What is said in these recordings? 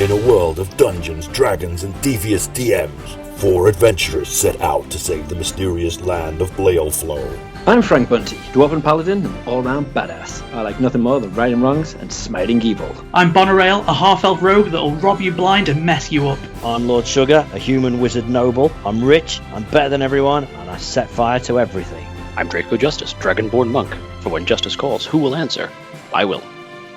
In a world of dungeons, dragons, and devious DMs, 4 adventurers set out to save the mysterious land of Blaelflow. I'm Frank Bunty, Dwarven Paladin and all-round badass. I like nothing more than righting wrongs and smiting evil. I'm Bonarail, a half-elf rogue that'll rob you blind and mess you up. I'm Lord Sugar, a human wizard noble. I'm rich, I'm better than everyone, and I set fire to everything. I'm Draco Justice, Dragonborn Monk. For when justice calls, who will answer? I will.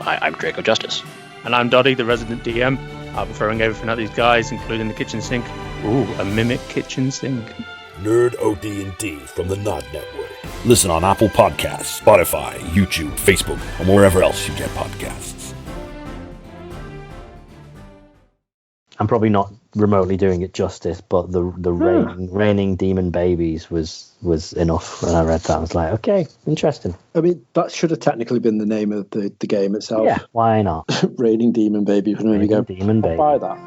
I'm Draco Justice. And I'm Doddy, the resident DM. I'll be throwing everything at these guys, including the kitchen sink. Ooh, a mimic kitchen sink. Nerd OD&D from the Nod Network. Listen on Apple Podcasts, Spotify, YouTube, Facebook, and wherever else you get podcasts. I'm probably not remotely doing it justice, but the raining demon babies was enough. When I read that, I was like, okay, interesting. I mean, that should have technically been the name of the game itself. Yeah, why not? Raining Demon Baby. Raining Demon Baby. I'll buy that.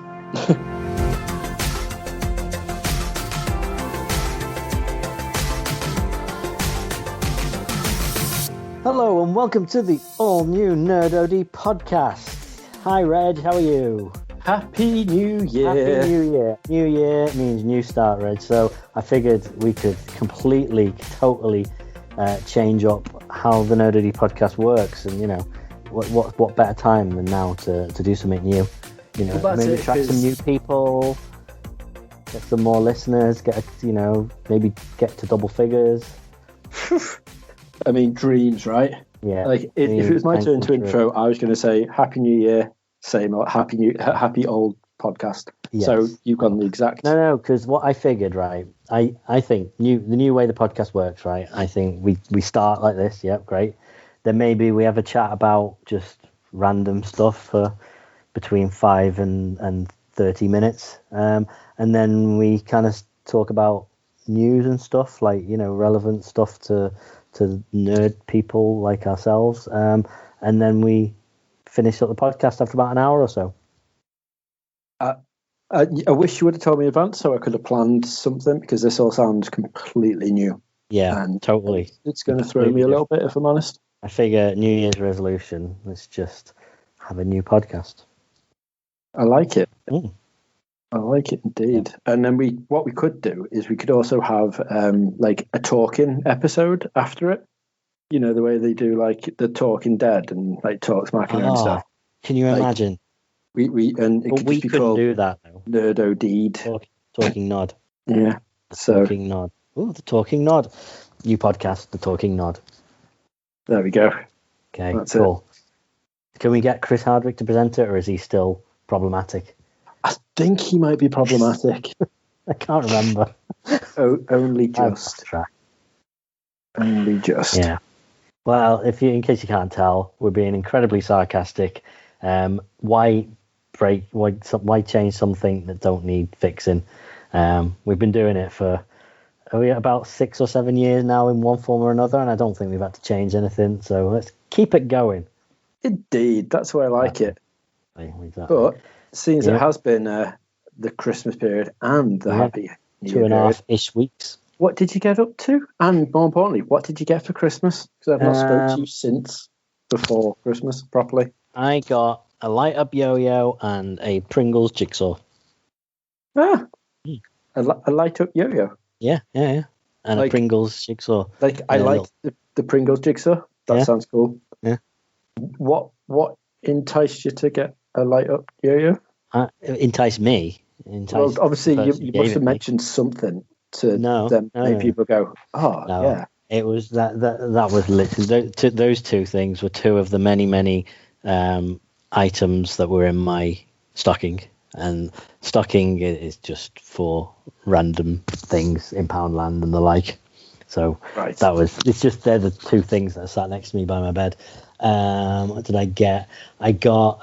Hello and welcome to the all-new Nerd OD podcast. Hi Reg, how are you? Happy New Year. Happy New Year. New Year means new start, Reg. So I figured we could totally change up how the Nerd OD podcast works, and what better time than now to do something new? Maybe attract some new people, get some more listeners, maybe get to double figures. I mean, dreams, right? Yeah. Like, if it was my turn to intro, I was going to say Happy New Year, same happy old podcast. Yes. So you've gone the exact. No, because what I figured, right? I think the new way the podcast works, right? I think we start like this. Yep, great. Then maybe we have a chat about just random stuff for between 5 and 30 minutes, and then we kind of talk about news and stuff, like relevant stuff to nerd people like ourselves, and then we finish up the podcast after about an hour or so. I wish you would have told me in advance so I could have planned something, because this all sounds completely new. Yeah, and totally. It's going to throw me a little bit, if I'm honest. I figure New Year's resolution, let's just have a new podcast. I like it. Mm. I like it indeed. Yeah. And then what we could do is we could also have like a talking episode after it. The way they do like the Talking Dead and like Talk Smacking and stuff. Can you imagine? We couldn't do that though. Nerd OD'd. Talking Nod. Yeah. Talking Nod. Oh, the Talking Nod. New podcast, the Talking Nod. There we go. Okay, that's cool. Can we get Chris Hardwick to present it, or is he still problematic? I think he might be problematic. I can't remember. Only just. Only just. Yeah. Well, in case you can't tell, we're being incredibly sarcastic. Why change something that don't need fixing? We've been doing it for about 6 or 7 years now in one form or another, and I don't think we've had to change anything. So let's keep it going. Indeed, that's why I like it. Exactly. But since it has been the Christmas period and the Happy New Year 2.5-ish weeks. What did you get up to? And more importantly, what did you get for Christmas? Because I've not spoken to you since before Christmas properly. I got a light-up yo-yo and a Pringles jigsaw. A light-up yo-yo? Yeah. And a Pringles jigsaw. Like, I like the Pringles jigsaw. That sounds cool. Yeah. What enticed you to get a light-up yo-yo? Enticed me. Well, obviously, you must have mentioned something to them. Maybe people go, yeah. It was that was literally those two things were two of the many items that were in my stocking, and stocking is just for random things in Poundland and the like. So they're the two things that sat next to me by my bed. What did I get? I got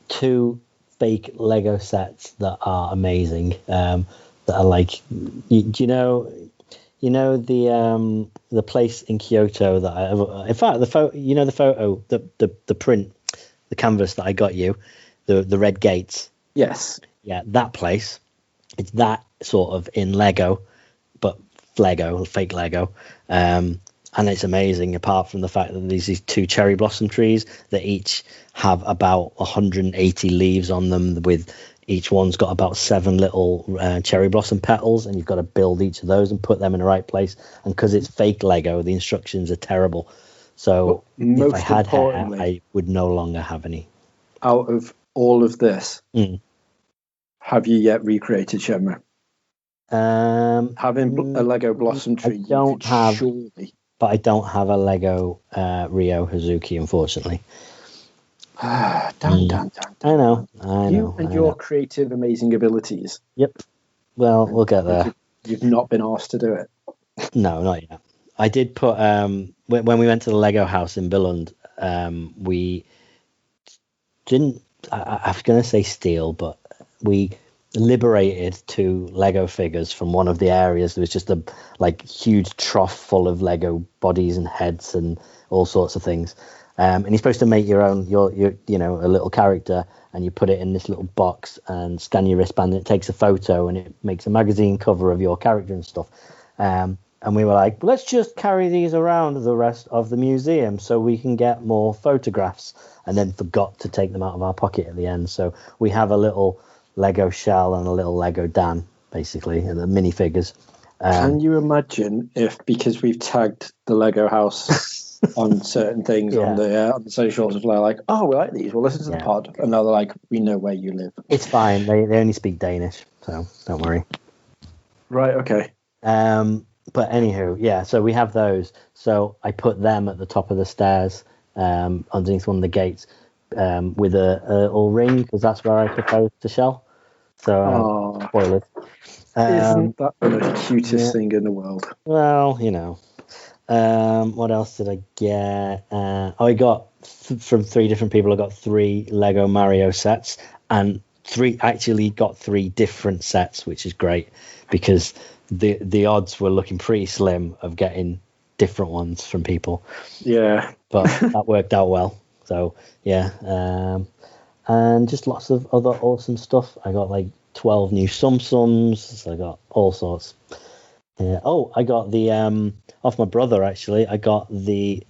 2 fake Lego sets that are amazing. That are like, you know the place in Kyoto that in fact the photo, the print, the canvas that I got you, the red gates. Yes. Yeah, that place. It's that sort of in Lego, but fake Lego. and it's amazing. Apart from the fact that there's these 2 cherry blossom trees that each have about 180 leaves on them, with each one's got about 7 little cherry blossom petals, and you've got to build each of those and put them in the right place. And because it's fake Lego, the instructions are terrible. So if I had hair, I would no longer have any. Out of all of this, have you yet recreated Shenmue? Having a Lego Blossom Tree, surely. But I don't have a Lego Ryo Hazuki, unfortunately. Damn. I know. You and your creative, amazing abilities. Yep. Well, we'll get there. You've not been asked to do it. No, not yet. I did put when we went to the Lego house in Billund, we didn't. I was going to say steal, but we liberated 2 Lego figures from one of the areas. There was just a huge trough full of Lego bodies and heads and all sorts of things. And you're supposed to make your own, your a little character, and you put it in this little box and scan your wristband, and it takes a photo and it makes a magazine cover of your character and stuff. And we were like, let's just carry these around the rest of the museum so we can get more photographs, and then forgot to take them out of our pocket at the end. So we have a little Lego Shell and a little Lego Dan, basically, and the minifigures. Can you imagine if, because we've tagged the Lego house on certain things on the socials, of like, oh, we like these, we'll listen to the pod, and now they're like, we know where you live. It's fine. They only speak Danish, so don't worry. Right. Okay. But anywho, so we have those. So I put them at the top of the stairs, underneath one of the gates, with a little ring, because that's where I proposed to Shell. So, spoilers. Isn't that the most cutest thing in the world? Well, what else did I get? I got from 3 different people. I got 3 Lego Mario sets, and 3 different sets, which is great because the odds were looking pretty slim of getting different ones from people. Yeah, but that worked out well. So and just lots of other awesome stuff. I got 12 new Sums. I got all sorts. I got the off my brother, actually. I got the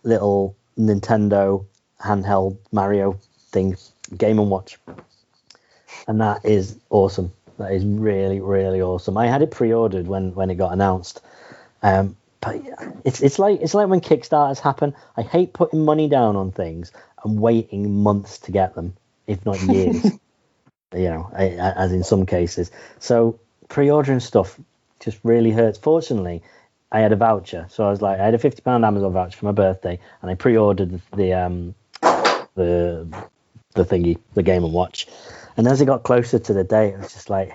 little Nintendo handheld Mario thing, Game & Watch, and that is awesome. That is really, really awesome. I had it pre-ordered when it got announced, but it's like when Kickstarters happen. I hate putting money down on things and waiting months to get them, if not years. As in some cases. So pre-ordering stuff just really hurts. Fortunately, I had a voucher, so I had a £50 Amazon voucher for my birthday, and I pre-ordered the thingy, the Game & Watch. And as it got closer to the date, it was just I've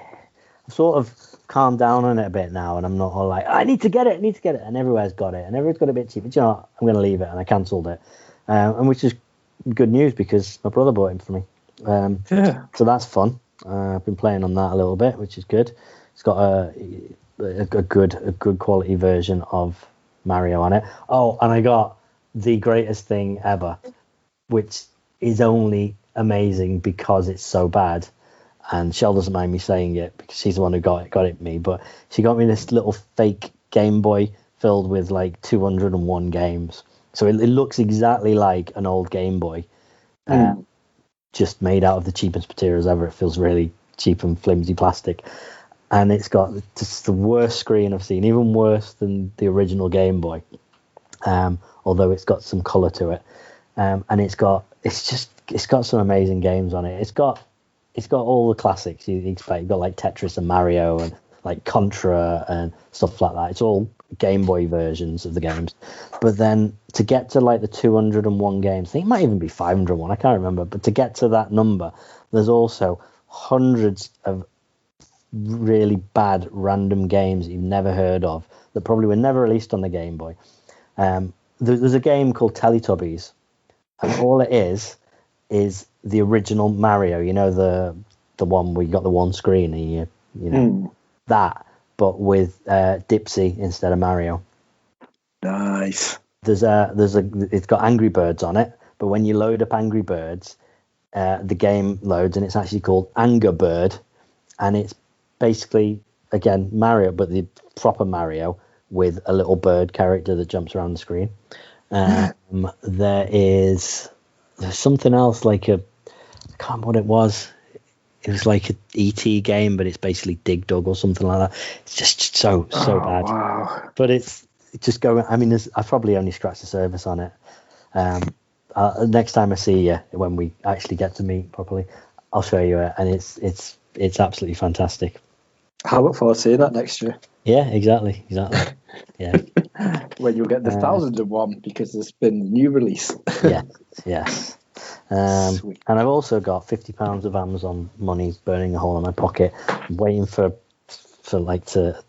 sort of calmed down on it a bit now, and I'm not all I need to get it, and everywhere's got it, and everyone's got a bit cheap. But I'm going to leave it, and I cancelled it, and which is good news because my brother bought it for me. So that's fun. I've been playing on that a little bit, which is good. It's got a good quality version of Mario on it. Oh, and I got the greatest thing ever, which is only amazing because it's so bad. And Shell doesn't mind me saying it because she's the one who got it me. But she got me this little fake Game Boy filled with 201 games. So it looks exactly like an old Game Boy. Just made out of the cheapest materials ever. It feels really cheap and flimsy plastic, and it's got just the worst screen I've seen, even worse than the original Game Boy. Although it's got some color to it, and it's got some amazing games on it. It's got all the classics you expect. You've got Tetris and Mario and Contra and stuff like that. It's all Game Boy versions of the games. But then to get to the 201 games, I think it might even be 501, I can't remember, but to get to that number, there's also hundreds of really bad random games that you've never heard of that probably were never released on the Game Boy. There's a game called Teletubbies, and all it is the original Mario, the one where you got the one screen and that, but with Dipsy instead of Mario. Nice. It's got Angry Birds on it, but when you load up Angry Birds, the game loads and it's actually called Anger Bird, and it's basically again Mario, but the proper Mario with a little bird character that jumps around the screen. There's something else I can't remember what it was. It was like an ET game, but it's basically Dig Dug or something like that. It's just so bad. Wow. But it's just going. I mean, I've probably only scratched the surface on it. Next time I see you, when we actually get to meet properly, I'll show you it, and it's absolutely fantastic. I look forward to seeing that next year. Yeah, exactly. Yeah. When you'll get the 1001 because there's been a new release. Yes. And I've also got £50 of Amazon money burning a hole in my pocket, waiting for to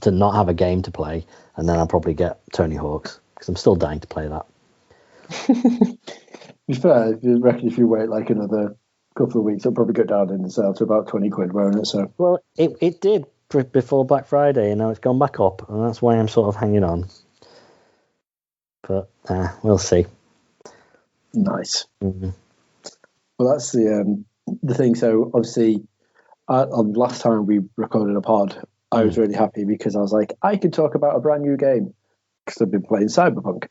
not have a game to play, and then I'll probably get Tony Hawk's because I'm still dying to play that. To be fair, if you wait like another couple of weeks, it'll probably go down in the sale to about 20 quid, won't it? So, well, it did before Black Friday, and now it's gone back up, and that's why I'm sort of hanging on. But we'll see. Nice. Mm-hmm. Well, that's the thing. So obviously, on last time we recorded a pod, I was really happy because I was like, I can talk about a brand new game because I've been playing Cyberpunk.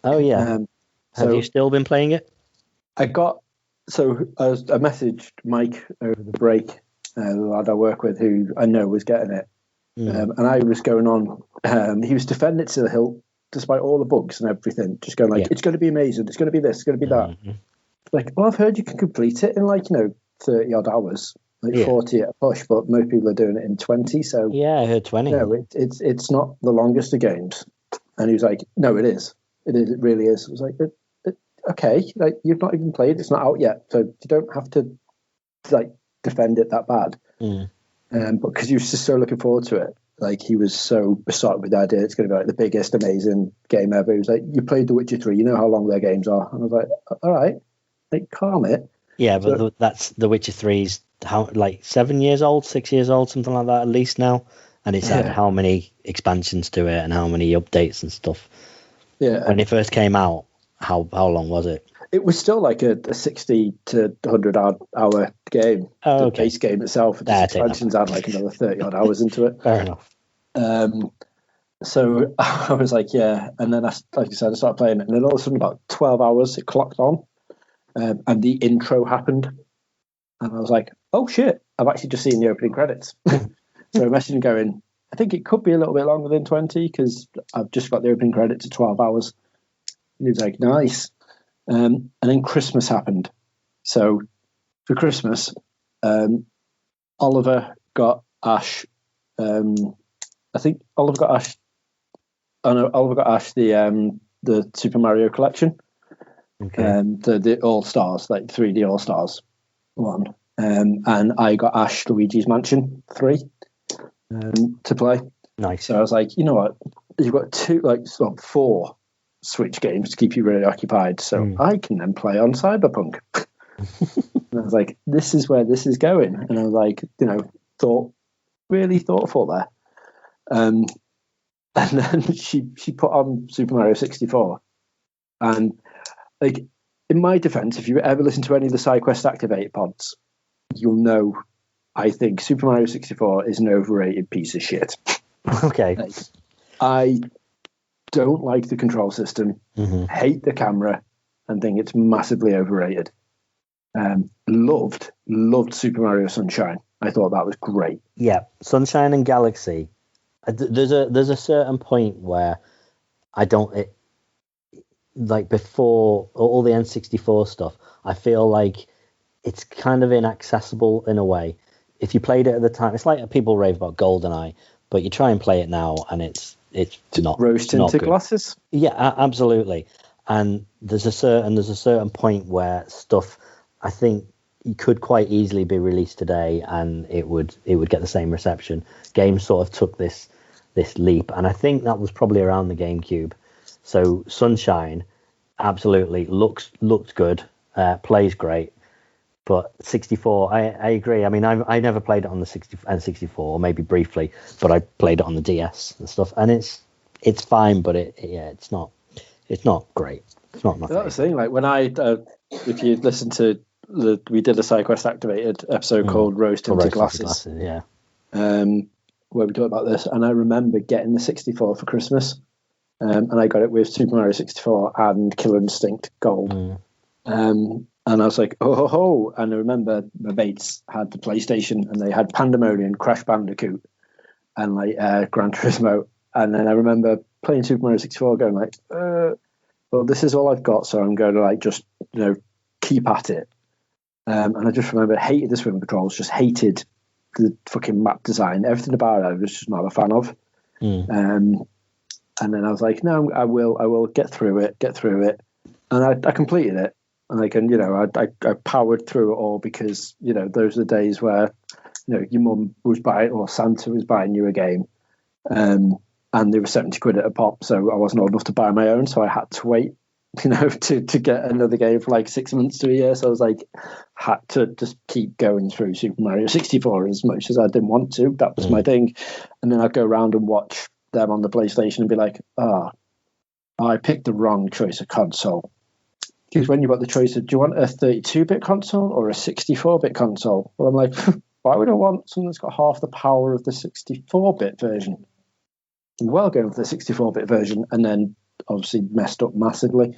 Oh yeah. Have you still been playing it? I messaged Mike over the break, the lad I work with, who I know was getting it, and I was going on. He was defending it to the hilt, despite all the bugs and everything. Just going like, it's going to be amazing. It's going to be this. It's going to be that. Mm-hmm. Like, well, I've heard you can complete it in 30 odd hours, 40 at a push, but most people are doing it in 20. So yeah, I heard 20. No, it's not the longest of games. And he was like, no, it is. It is. It really is. I was like, okay, you've not even played. It's not out yet, so you don't have to defend it that bad. But because he was just so looking forward to it, he was so besotted with the idea it's going to be the biggest, amazing game ever. He was like, you played The Witcher 3, you know how long their games are. And I was like, all right, calm it. Yeah, but that's The Witcher 3's 7 years old, 6 years old, something like that at least now. And it's had how many expansions to it and how many updates and stuff. Yeah. When it first came out, how long was it? It was still a 60 to 100 hour game. Oh, the base game itself. The expansions had another 30 odd hours into it. Fair enough. So I was like, yeah. And then I started playing it. And then all of a sudden, about 12 hours, it clocked on. And the intro happened. And I was like, oh shit, I've actually just seen the opening credits. So I messaged him going, I think it could be a little bit longer than 20 because I've just got the opening credits at 12 hours. And he was like, nice. And then Christmas happened. So for Christmas, Oliver got Ash. I think Oliver got Ash. Oh no, Oliver got Ash the Super Mario collection. Okay. The All Stars, 3D All Stars one. And I got Ash Luigi's Mansion 3 to play. Nice. So I was like, you know what? You've got 4 Switch games to keep you really occupied, so I can then play on Cyberpunk. And I was like, this is where this is going. And I was like, really thoughtful there. And then she put on Super Mario 64. And in my defense, if you ever listen to any of the SideQuest Activate pods, you'll know I think Super Mario 64 is an overrated piece of shit. Okay. I don't like the control system, hate the camera, and think it's massively overrated. Loved Super Mario Sunshine. I thought that was great. Yeah, Sunshine and Galaxy. There's a certain point where I don't before all the N64 stuff. I feel like it's kind of inaccessible in a way. If you played it at the time, it's like people rave about GoldenEye, but you try and play it now, and it's not rose tinted glasses. Yeah, absolutely. And there's a certain point where stuff, I think, could quite easily be released today, and it would get the same reception. Games sort of took this leap, and I think that was probably around the GameCube. So Sunshine, absolutely looked good, plays great. But 64, I agree. I mean, I never played it on the N64, or maybe briefly, but I played it on the DS and stuff, and it's fine, but it's not great. It's not nothing. That was the thing. When I, if you listen to we did a SideQuest Activated episode called Rose Tinted Glasses. Yeah. where we talked about this, and I remember getting the 64 for Christmas, and I got it with Super Mario 64 and Killer Instinct Gold. And I was like, oh ho ho! And I remember my mates had the PlayStation, and they had Pandemonium, Crash Bandicoot, and like Gran Turismo. And then I remember playing Super Mario 64, going like, well, this is all I've got, so I'm going to like just keep at it. And I just remember hated the swim controls, just hated the fucking map design, everything about it. I was just not a fan of. And then I was like, no, I will get through it, and I completed it. And I powered through it all because those are the days where your mum was buying, or Santa was buying you a game, and they were 70 quid at a pop, so I wasn't old enough to buy my own, so I had to wait to get another game for like 6 months to a year. So I was like, had to just keep going through Super Mario 64 as much as I didn't want to. That was my thing. And then I'd go around and watch them on the PlayStation and be like, I picked the wrong choice of console. Because when you got the choice of, do you want a 32-bit console or a 64-bit console? Well, I'm like, why would I want something that's got half the power of the 64-bit version? I'm well going for the 64-bit version, and then obviously messed up massively.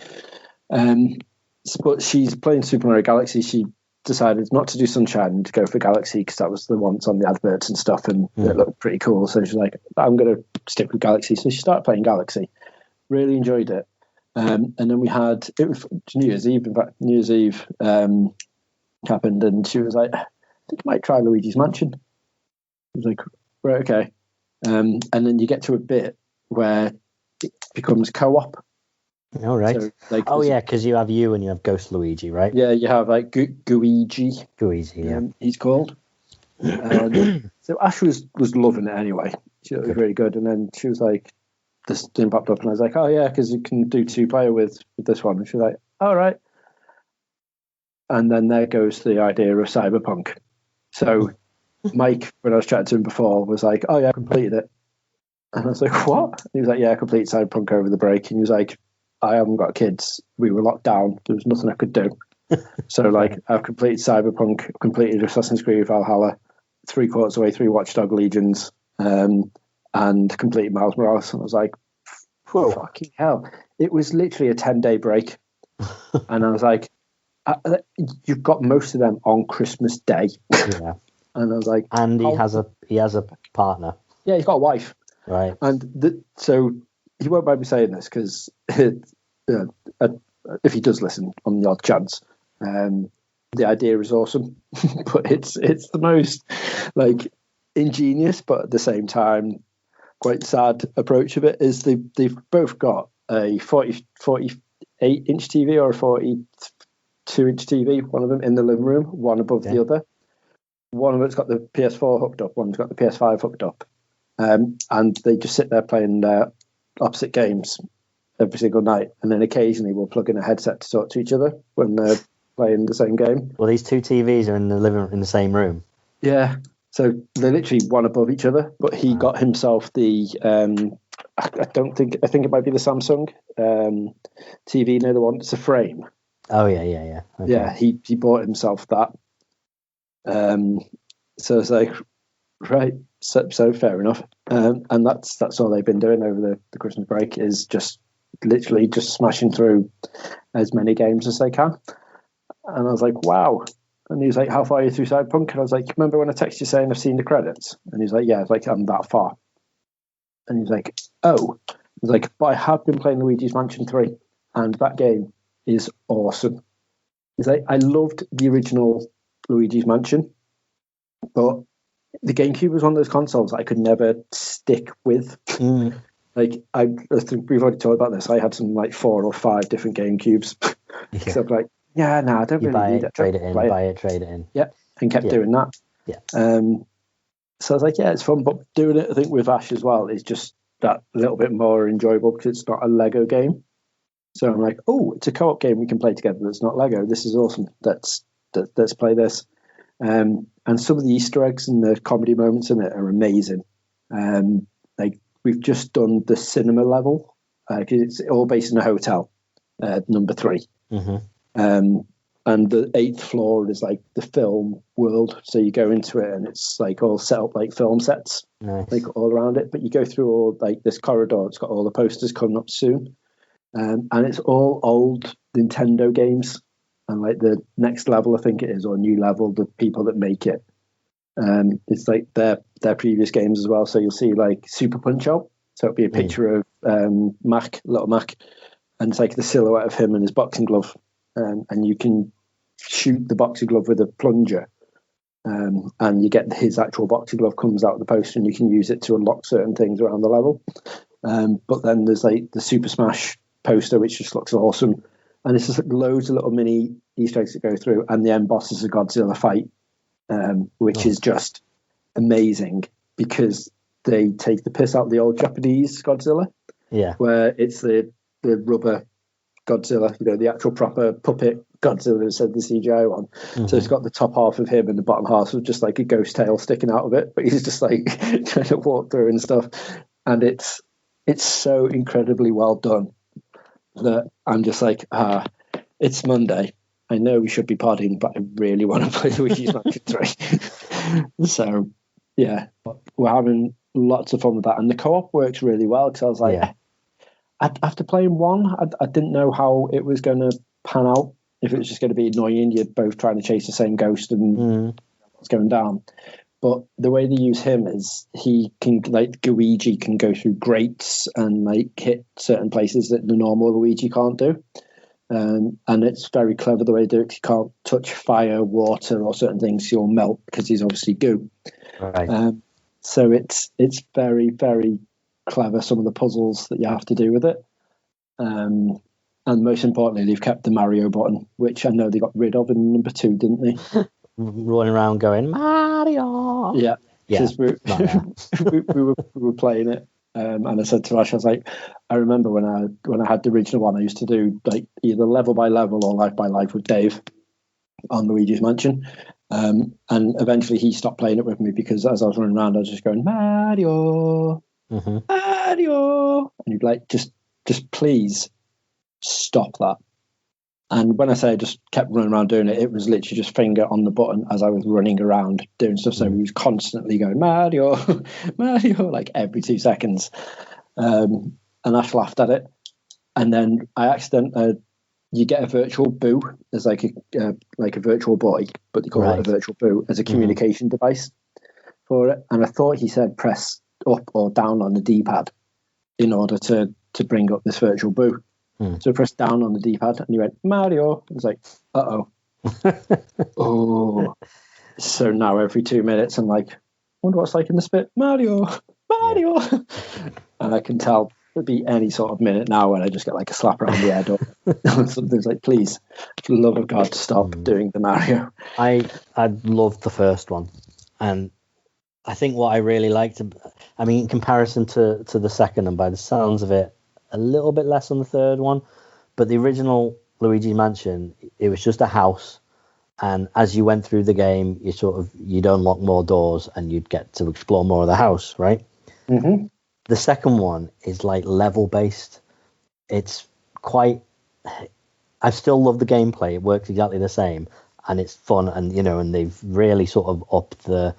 But she's playing Super Mario Galaxy. She decided not to do Sunshine and to go for Galaxy because that was the ones on the adverts and stuff, and it looked pretty cool. So she's like, I'm going to stick with Galaxy. So she started playing Galaxy. Really enjoyed it. And then we had, it was New Year's Eve. In fact, New Year's Eve happened, and she was like, I think I might try Luigi's Mansion. I was like, right, okay. And then you get to a bit where it becomes co-op. All right. So, like, because you have you and you have Ghost Luigi, right? Yeah, you have like Guigi. Guigi, yeah. He's called. So Ash was loving it anyway. She was really good. And then she was like, this thing popped up, and I was like, oh yeah, because you can do 2-player with this one. And she was like, all right. And then there goes the idea of Cyberpunk. So Mike, when I was chatting to him before, was like, oh yeah, I completed it. And I was like, what? And he was like, yeah, I completed Cyberpunk over the break. And he was like, I haven't got kids. We were locked down. There was nothing I could do. So like, I've completed Cyberpunk, completed Assassin's Creed Valhalla, 3/4 away through Watch Dogs Legions, and completed Miles Morales. And I was like, whoa, fucking hell. It was literally a 10-day break. And I was like, you've got most of them on Christmas Day. Yeah. And I was like, and he has a partner. Yeah, he's got a wife. Right. And so he won't mind me saying this because if he does listen on the odd chance, the idea is awesome, but it's the most like ingenious, but at the same time quite sad approach of it is they've both got a 48-inch TV or a 42-inch TV, one of them in the living room, one above the other. One of it's got the PS4 hooked up, one's got the PS5 hooked up. And they just sit there playing opposite games every single night. And then occasionally we'll plug in a headset to talk to each other when they're playing the same game. Well, these two TVs are in the living room, in the same room. Yeah. So they're literally one above each other. But he got himself the, I think it might be the Samsung TV, the one, it's a frame. Oh, yeah. Okay. Yeah, he bought himself that. So it's like, right, so fair enough. And that's all they've been doing over the Christmas break is just literally just smashing through as many games as they can. And I was like, wow. And he was like, how far are you through Cyberpunk? And I was like, remember when I texted you saying I've seen the credits? And he's like, yeah. I was like, I'm that far. And he's like, oh. I was like, but I have been playing Luigi's Mansion 3, and that game is awesome. He's like, I loved the original Luigi's Mansion, but the GameCube was one of those consoles I could never stick with. Like, I think we've already talked about this. I had some like 4 or 5 different GameCubes. Yeah. So I'm like, yeah, no, I don't really need it. Trade it in. Yeah, and kept doing that. Yeah. So I was like, yeah, it's fun, but doing it, I think, with Ash as well is just that little bit more enjoyable because it's not a Lego game. So I'm like, oh, it's a co-op game we can play together that's not Lego. This is awesome. Let's play this. And some of the Easter eggs and the comedy moments in it are amazing. Like we've just done the cinema level because it's all based in a hotel, number 3. Mm-hmm. And the 8th floor is like the film world. So you go into it and it's like all set up like film sets, Nice. like all around it. But you go through all like this corridor. It's got all the posters coming up soon. And it's all old Nintendo games. And like the next level, I think it is, or new level, the people that make it. It's like their previous games as well. So you'll see like Super Punch Out. So it'll be a picture of Little Mac. And it's like the silhouette of him and his boxing glove. And you can shoot the boxing glove with a plunger, and you get his actual boxing glove comes out of the poster, and you can use it to unlock certain things around the level. But then there's like the Super Smash poster, which just looks awesome, and it's just like loads of little mini Easter eggs that go through, and the end boss is a Godzilla fight, which is just amazing because they take the piss out of the old Japanese Godzilla, where it's the rubber Godzilla, the actual proper puppet Godzilla instead of the CGI one. Mm-hmm. So it's got the top half of him and the bottom half with just like a ghost tail sticking out of it, but he's just like trying to walk through and stuff. And it's so incredibly well done that I'm just like, it's Monday. I know we should be partying, but I really want to play Luigi's Mansion 3. So yeah, we're having lots of fun with that. And the co-op works really well because I was like, after playing one, I didn't know how it was going to pan out. If it was just going to be annoying, you're both trying to chase the same ghost and what's going down. But the way they use him is he can, like Luigi, can go through grates and like hit certain places that the normal Luigi can't do. And it's very clever the way they do it. You can't touch fire, water, or certain things. You'll melt because he's obviously goo. Right. So it's very, very clever, some of the puzzles that you have to do with it. And most importantly, they've kept the Mario button, which I know they got rid of in number 2, didn't they? Running around going Mario. Yeah. We Yeah. were playing it, and I said to Ash, I was like, I remember when I had the original one, I used to do like either level by level or life by life with Dave on Luigi's Mansion. And eventually he stopped playing it with me because as I was running around, I was just going Mario. Mm-hmm. Mario, and you'd be like, just please stop that. And when I say I just kept running around doing it, it was literally just finger on the button as I was running around doing stuff. So he was constantly going Mario, Mario, like every 2 seconds. And Ash laughed at it. And then you get a virtual boo as like a virtual boy, but they call it a virtual boo as a communication device for it. And I thought he said press up or down on the D-pad in order to bring up this virtual boo. So I pressed down on the D-pad and he went Mario. I was like, oh. So now every 2 minutes I'm like, wonder what's like in this bit. Mario. And I can tell there'd be any sort of minute now when I just get like a slap around the head or something's like, please, for the love of God, stop doing the Mario. I loved the first one, and I think what I really liked, I mean, in comparison to the second, and by the sounds of it, a little bit less on the third one, but the original Luigi Mansion, it was just a house, and as you went through the game, you'd unlock more doors and you'd get to explore more of the house, right? Mm-hmm. The second one is like level based. It's quite. I still love the gameplay. It works exactly the same, and it's fun. And and they've really sort of upped the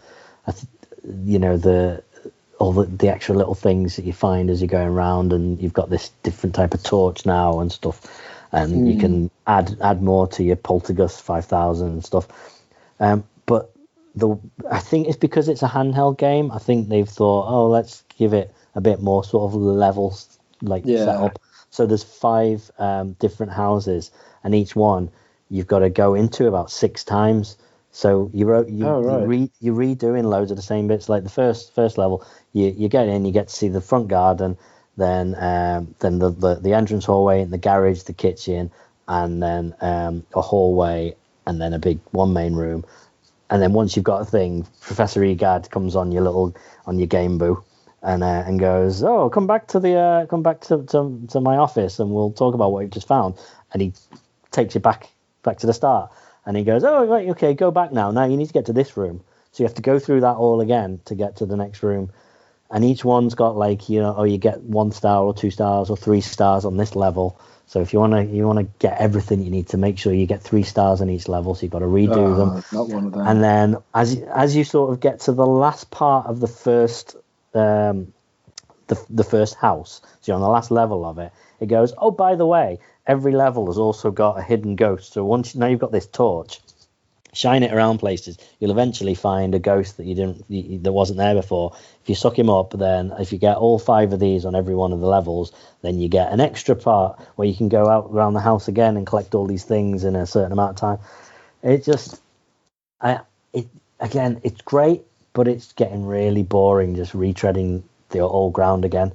extra little things that you find as you're going around, and you've got this different type of torch now and stuff, and you can add more to your Poltergust 5000 and stuff. But I think it's because it's a handheld game. I think they've thought, let's give it a bit more sort of levels set up. So there's 5 different houses, and each one you've got to go into about 6 times. So you're redoing loads of the same bits. Like the first level, you get in, you get to see the front garden, then the entrance hallway, and the garage, the kitchen, and then a hallway, and then a big one main room. And then once you've got a thing, Professor Egad comes on your Game Boo, and goes, come back to my office, and we'll talk about what you've just found. And he takes you back to the start, and he goes, right, okay, go back now. Now you need to get to this room, so you have to go through that all again to get to the next room. and each one's got like, you get 1 star or 2 stars or 3 stars on this level. So if you wanna get everything, you need to make sure you get 3 stars on each level. So you've got to redo them. Not one of them. And then as you sort of get to the last part of the first the first house, so you're on the last level of it, it goes, oh, by the way, every level has also got a hidden ghost. So now you've got this torch, shine it around places, you'll eventually find a ghost that wasn't there before. If you suck him up, then if you get all 5 of these on every one of the levels, then you get an extra part where you can go out around the house again and collect all these things in a certain amount of time. It's great, but it's getting really boring just retreading the old ground again.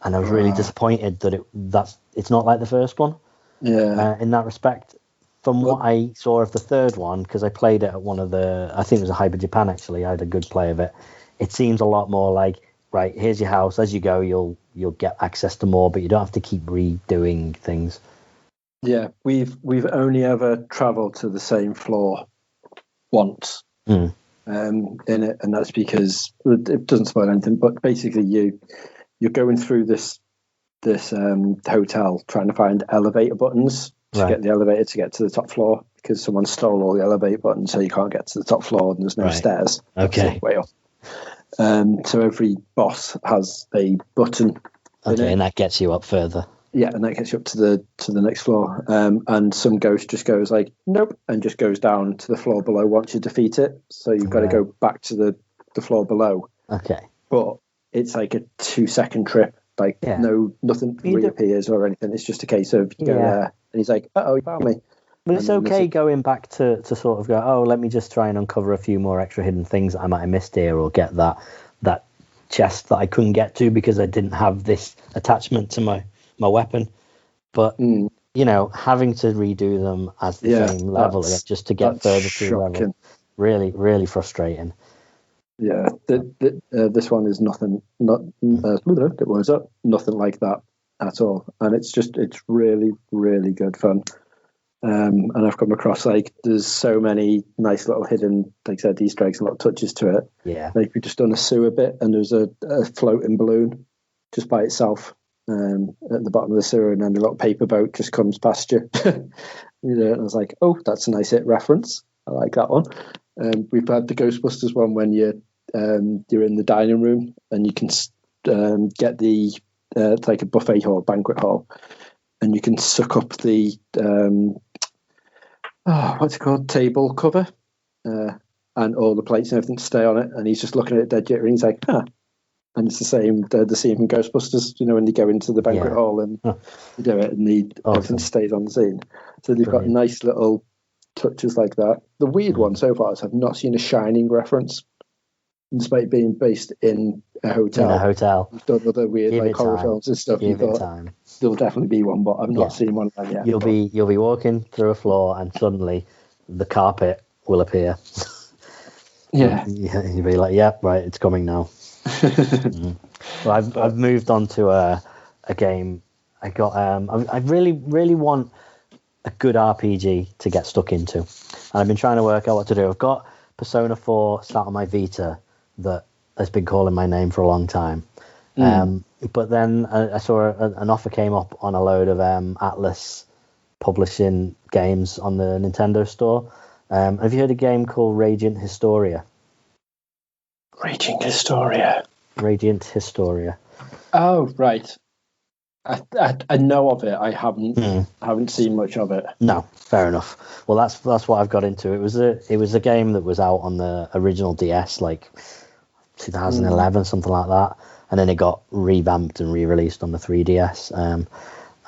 And I was really disappointed that it's not like the first one. Yeah. In that respect, from what I saw of the third one, because I played it at I think it was a Hyper Japan actually. I had a good play of it. It seems a lot more like, right, here's your house. As you go, you'll get access to more, but you don't have to keep redoing things. Yeah, we've only ever travelled to the same floor once in it, and that's because it doesn't spoil anything. But basically, you're going through this hotel trying to find elevator buttons to get the elevator to get to the top floor, because someone stole all the elevator buttons, so you can't get to the top floor and there's no stairs. Okay. Way up. So every boss has a button. Okay, and that gets you up further. Yeah, and that gets you up to the next floor. And some ghost just goes like, nope, and just goes down to the floor below once you defeat it. So you've got to go back to the floor below. Okay. But it's like a 2-second trip. Like nothing reappears or anything. It's just a case of you go there and he's like, uh-oh, you found me. But it's okay going back to sort of go, oh, let me just try and uncover a few more extra hidden things that I might have missed here, or get that chest that I couldn't get to because I didn't have this attachment to my weapon. But having to redo them as the same level again, just to get further through the level, really, really frustrating. Yeah, this one is nothing like that at all, and it's really, really good fun. And I've come across there's so many nice little hidden, like I said, Easter eggs and little touches to it. Yeah, like we just done a sewer bit, and there's a floating balloon just by itself at the bottom of the sewer, and then a little paper boat just comes past you. And I was like, oh, that's a nice hit reference. I like that one. We've had the Ghostbusters one when you're in the dining room and you can get it's like a buffet hall, banquet hall, and you can suck up the what's it called, table cover, and all the plates and everything to stay on it, and he's just looking at it dead jittery, and he's like, and it's the same from Ghostbusters, when they go into the banquet hall and you do it, and everything stays on the scene. So they've got nice little touches like that. The weird one so far is I've not seen a Shining reference, despite being based in a hotel. We've done other weird horror films and stuff. You thought there'll definitely be one, but I've not seen one of them yet. You'll be walking through a floor and suddenly the carpet will appear. Yeah. You'll be like, yeah, right, it's coming now. Well, I've moved on to a game. I got I really, really want a good RPG to get stuck into, and I've been trying to work out what to do. I've got Persona 4 sat on my Vita that has been calling my name for a long time. But then I saw an offer came up on a load of Atlas publishing games on the Nintendo store. Have you heard a game called Radiant Historia? Radiant Historia. Oh, right. I know of it. I haven't seen much of it. No, fair enough. Well, that's what I've got into. It was a game that was out on the original DS, like 2011, something like that, and then it got revamped and re-released on the 3DS.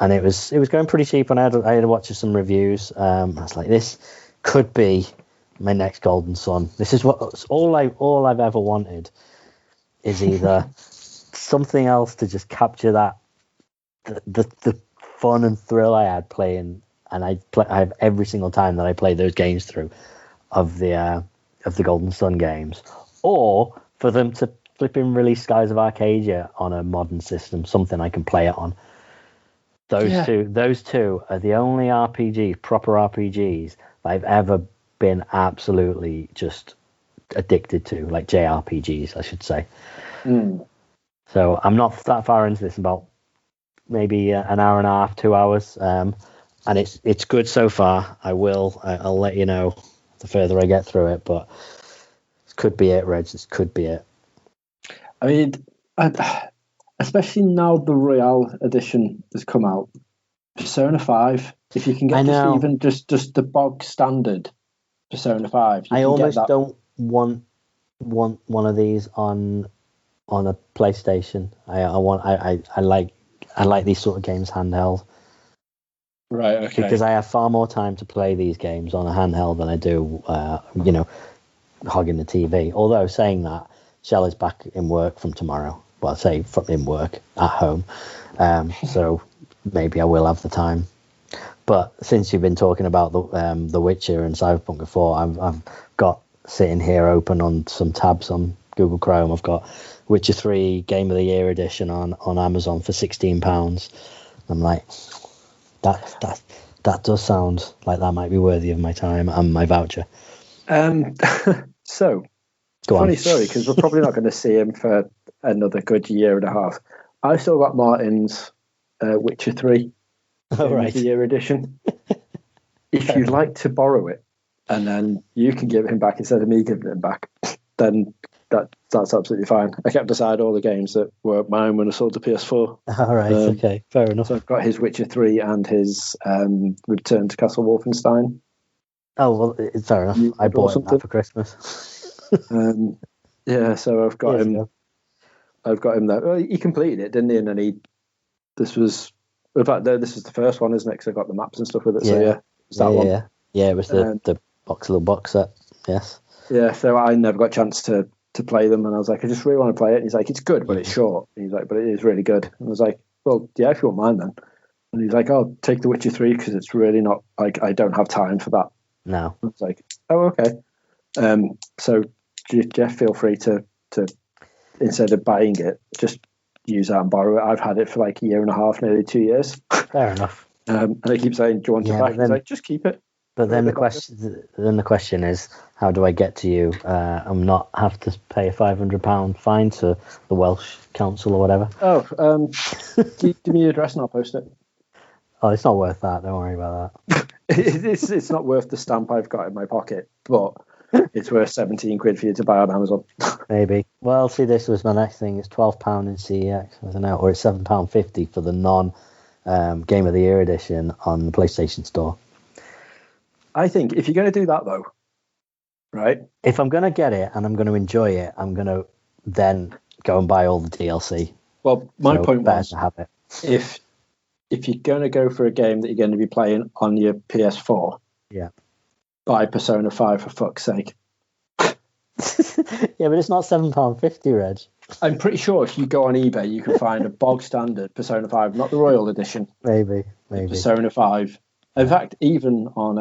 And it was going pretty cheap, and I had to watch some reviews. I was like, this could be my next Golden Sun. This is all I've ever wanted is either something else to just capture that the fun and thrill I had playing, and I have every single time that I play those games through of the Golden Sun games, or for them to flipping release Skies of Arcadia on a modern system, something I can play it on. Those two are the only proper RPGs that I've ever been absolutely just addicted to, like JRPGs, I should say. So I'm not that far into this, about maybe an hour and a half, 2 hours, and it's good so far. I'll let you know the further I get through it, but this could be it, Reg. This could be it. I mean, especially now the Royale edition has come out. Persona 5, if you can get just the bog standard Persona 5, I almost don't want one of these on a PlayStation. I like these sort of games handheld. Right, okay. Because I have far more time to play these games on a handheld than I do, hogging the TV. Although saying that, Shell is back in work from tomorrow. Well, I say from in work at home, so maybe I will have the time. But since you've been talking about the Witcher and Cyberpunk before, I've got sitting here open on some tabs on Google Chrome. I've got Witcher 3 Game of the Year edition on Amazon for £16. I'm like, that does sound like that might be worthy of my time and my voucher. So, funny story, because we're probably not going to see him for another good year and a half. I still got Martin's Witcher 3 Game of the Year edition. If you'd like to borrow it, and then you can give it him back instead of me giving it back, then that's absolutely fine. I kept aside all the games that were mine when I sold the PS4. All right, okay, fair enough. So I've got his Witcher 3 and his Return to Castle Wolfenstein. Oh, well, it's fair enough. I bought that for Christmas. Yeah, so I've got him. I've got him there. Well, he completed it, didn't he? And then this was the first one, isn't it? Because I got the maps and stuff with it. So yeah, it's that one. Yeah, it was the little box set. Yes. Yeah, so I never got a chance to play them, and I was like, I just really want to play it. And he's like, it's good, but it's short. And he's like, but it is really good. And I was like, well, yeah, if you won't mind then. And he's like, I'll take The Witcher 3 because it's really not like I don't have time for that. No. I was like, oh, okay. So Jeff, feel free to instead of buying it, just use that and borrow it. I've had it for like a year and a half, nearly 2 years. Fair enough. And I keep saying, do you want it back? He's like, just keep it. But then the question is, how do I get to you? I'm not have to pay a £500 fine to the Welsh Council or whatever. Oh, give me your address and I'll post it. Oh, it's not worth that. Don't worry about that. It's not worth the stamp I've got in my pocket, but it's worth 17 quid for you to buy on Amazon. Maybe. Well, see, this was my next thing. It's £12 in CEX, I don't know, or it's £7.50 for the non Game of the Year edition on the PlayStation Store. I think if you're going to do that, though, right? If I'm going to get it and I'm going to enjoy it, I'm going to then go and buy all the DLC. Well, my point was, to have it. If you're going to go for a game that you're going to be playing on your PS4, buy Persona 5 for fuck's sake. Yeah, but it's not £7.50, Reg. I'm pretty sure if you go on eBay, you can find a bog standard Persona 5, not the Royal Edition. Maybe. Persona 5. In fact, even on,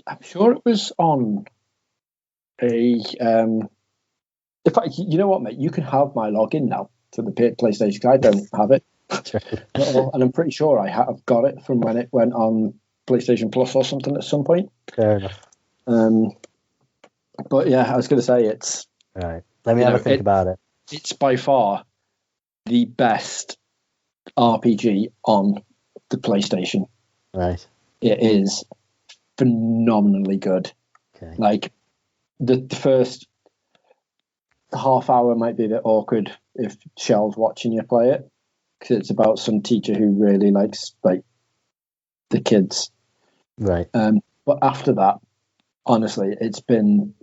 I'm sure it was on a. In fact, you know what, mate? You can have my login now to the PlayStation because I don't have it, and I'm pretty sure I have got it from when it went on PlayStation Plus or something at some point. Fair enough. But yeah, I was going to say it's. Right. Let me have a think about it. It's by far the best RPG on the PlayStation. Right. It is phenomenally good. Okay. Like the first half hour might be a bit awkward if Shell's watching you play it because it's about some teacher who really likes like the kids. Right. But after that, honestly, it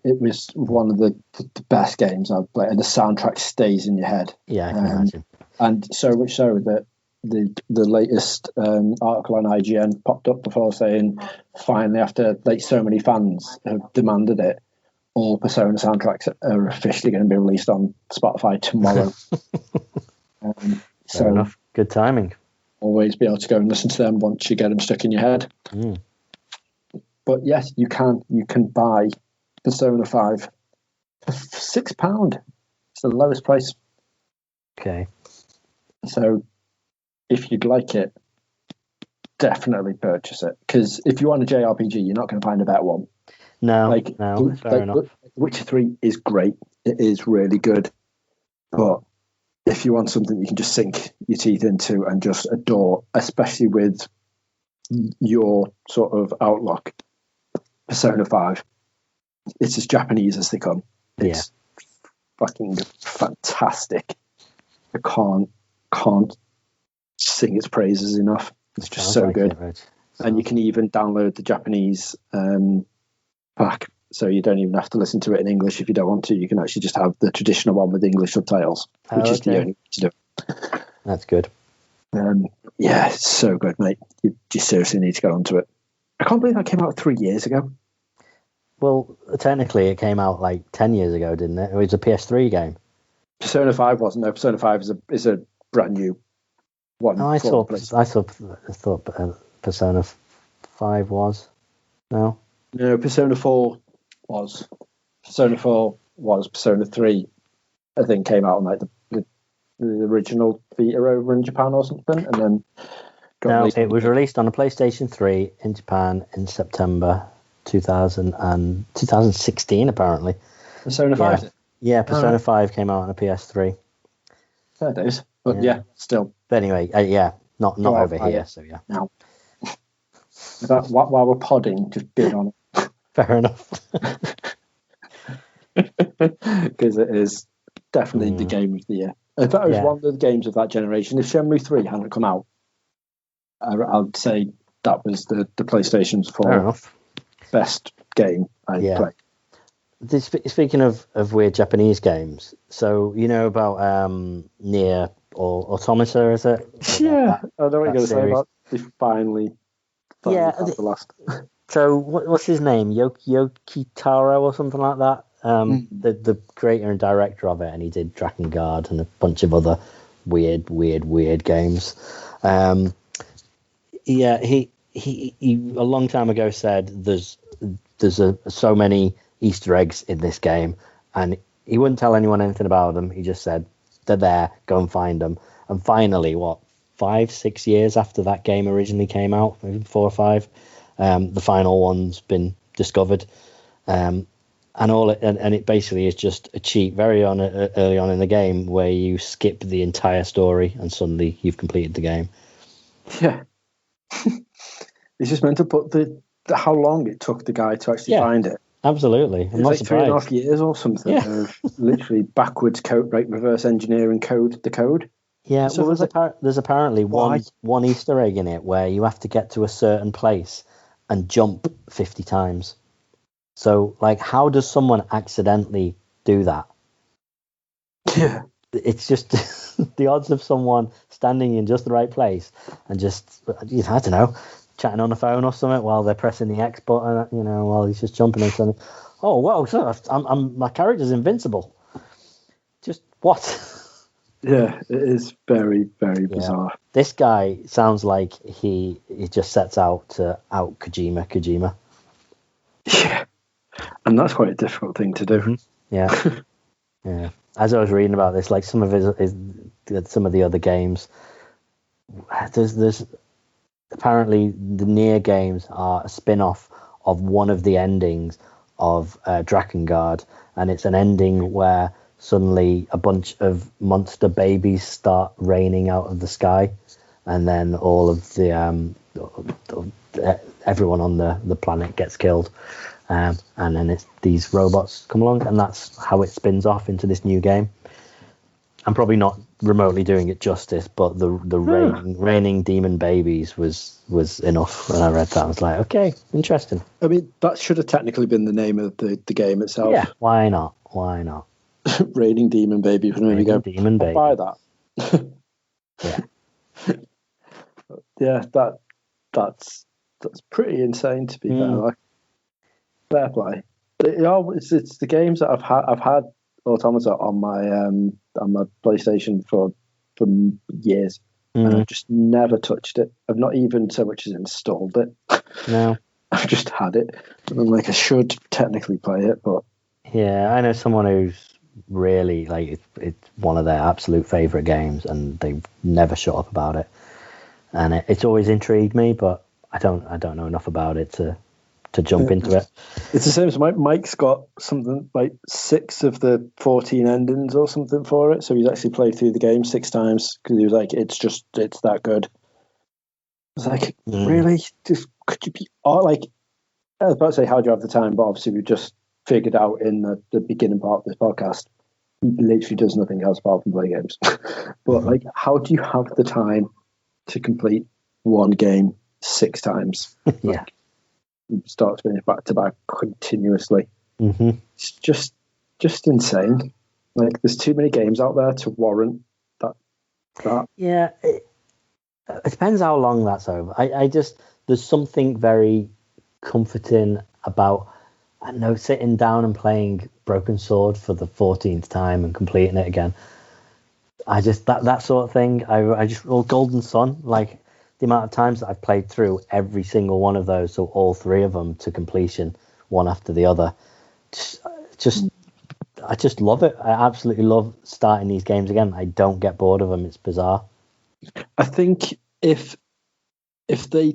was one of the best games I've played, and the soundtrack stays in your head. Yeah, I can imagine. And so much so that the latest article on IGN popped up before saying, finally, after like so many fans have demanded it, all Persona soundtracks are officially going to be released on Spotify tomorrow. Fair enough. Good timing. Always be able to go and listen to them once you get them stuck in your head. Mm. But yes, you can buy Persona 5 for £6. It's the lowest price. Okay. So if you'd like it, definitely purchase it. Because if you want a JRPG, you're not going to find a better one. No, fair enough. Witcher 3 is great. It is really good. But if you want something you can just sink your teeth into and just adore, especially with your sort of outlook, Persona 5, it's as Japanese as they come. It's fucking fantastic. I can't sing its praises enough. It's just so good. And you can even download the Japanese pack, so you don't even have to listen to it in English if you don't want to. You can actually just have the traditional one with English subtitles, which is the only way to do it. That's good. Yeah, it's so good, mate. You seriously need to get onto it. I can't believe that came out 3 years ago. Well, technically, it came out like 10 years ago, didn't it? It was a PS3 game. Persona 5 wasn't. No, Persona 5 is a brand new one. I thought Persona 5 was. No, Persona 4 was. Persona 4 was. Persona 3, I think, came out on like the original Vita over in Japan or something, and then it was released on the PlayStation 3 in Japan in September 2016, apparently. Persona 5? Yeah, Persona 5 came out on a PS3. Fair days. But yeah, still. But anyway, not over here, so yeah. No. While we're podding, just bid on it. Fair enough. Because it is definitely the game of the year. If that was one of the games of that generation, if Shenmue 3 hadn't come out, I'd say that was the PlayStation's best game I played. Speaking of weird Japanese games, so you know about Nier or Automata, is it? Yeah, I know what you're going to say about they finally the last. So what's his name? Yokitaro or something like that. The creator and director of it, and he did Drakengard and a bunch of other weird games. He a long time ago said there's so many Easter eggs in this game, and he wouldn't tell anyone anything about them. He just said they're there, go and find them. And finally, 5-6 years after that game originally came out, maybe 4 or 5, the final one's been discovered. And it basically is just a cheat very early on in the game where you skip the entire story and suddenly you've completed the game. Yeah. It's just meant to put the how long it took the guy to actually find it. Absolutely. I'm not like surprised. 3.5 years or something of literally backwards code, reverse engineering the code. Yeah, so there's apparently one Easter egg in it where you have to get to a certain place and jump 50 times. So, how does someone accidentally do that? Yeah. It's just the odds of someone standing in just the right place and just, I don't know, chatting on the phone or something while they're pressing the X button, while he's just jumping and something. Oh, wow, so my character's invincible. Just what? Yeah, it is very, very bizarre. This guy sounds like he just sets out to out Kojima. Yeah. And that's quite a difficult thing to do. Mm-hmm. Yeah. Yeah. As I was reading about this, some of the other games, there's apparently the Nier games are a spin-off of one of the endings of Drakengard, and it's an ending where suddenly a bunch of monster babies start raining out of the sky, and then all of the everyone on the planet gets killed. And then these robots come along, and that's how it spins off into this new game. I'm probably not remotely doing it justice, but the raining demon babies was enough. When I read that, I was like, okay, interesting. I mean, that should have technically been the name of the game itself. Yeah, why not? Raining demon babies. Demon baby. I'll buy that. Yeah, that's pretty insane to be fair. Fair play. It's the games that I've had Automata on my PlayStation for years, and I've just never touched it. I've not even so much as installed it. No, I've just had it, and I'm like, I should technically play it, but yeah, I know someone who's really it's one of their absolute favorite games, and they've never shut up about it, and it's always intrigued me, but I don't know enough about it to to jump into it. It's the same as Mike's got something like 6 of the 14 endings or something for it. So he's actually played through the game 6 times because he was like, it's that good. I was like, really? Just could you be like? I was about to say, how do you have the time? But obviously, we just figured out in the beginning part of this podcast, he literally does nothing else apart from play games. But like, how do you have the time to complete one game 6 times? Yeah. Start to finish, back to back, continuously. It's just insane. Like, there's too many games out there to warrant that. Yeah, it depends how long that's over. I just, there's something very comforting about, I don't know, sitting down and playing Broken Sword for the 14th time and completing it again. I just, that sort of thing. I just, or Golden Sun, like, the amount of times that I've played through every single one of those, so all 3 of them to completion, one after the other. I just love it. I absolutely love starting these games again. I don't get bored of them. It's bizarre. I think if they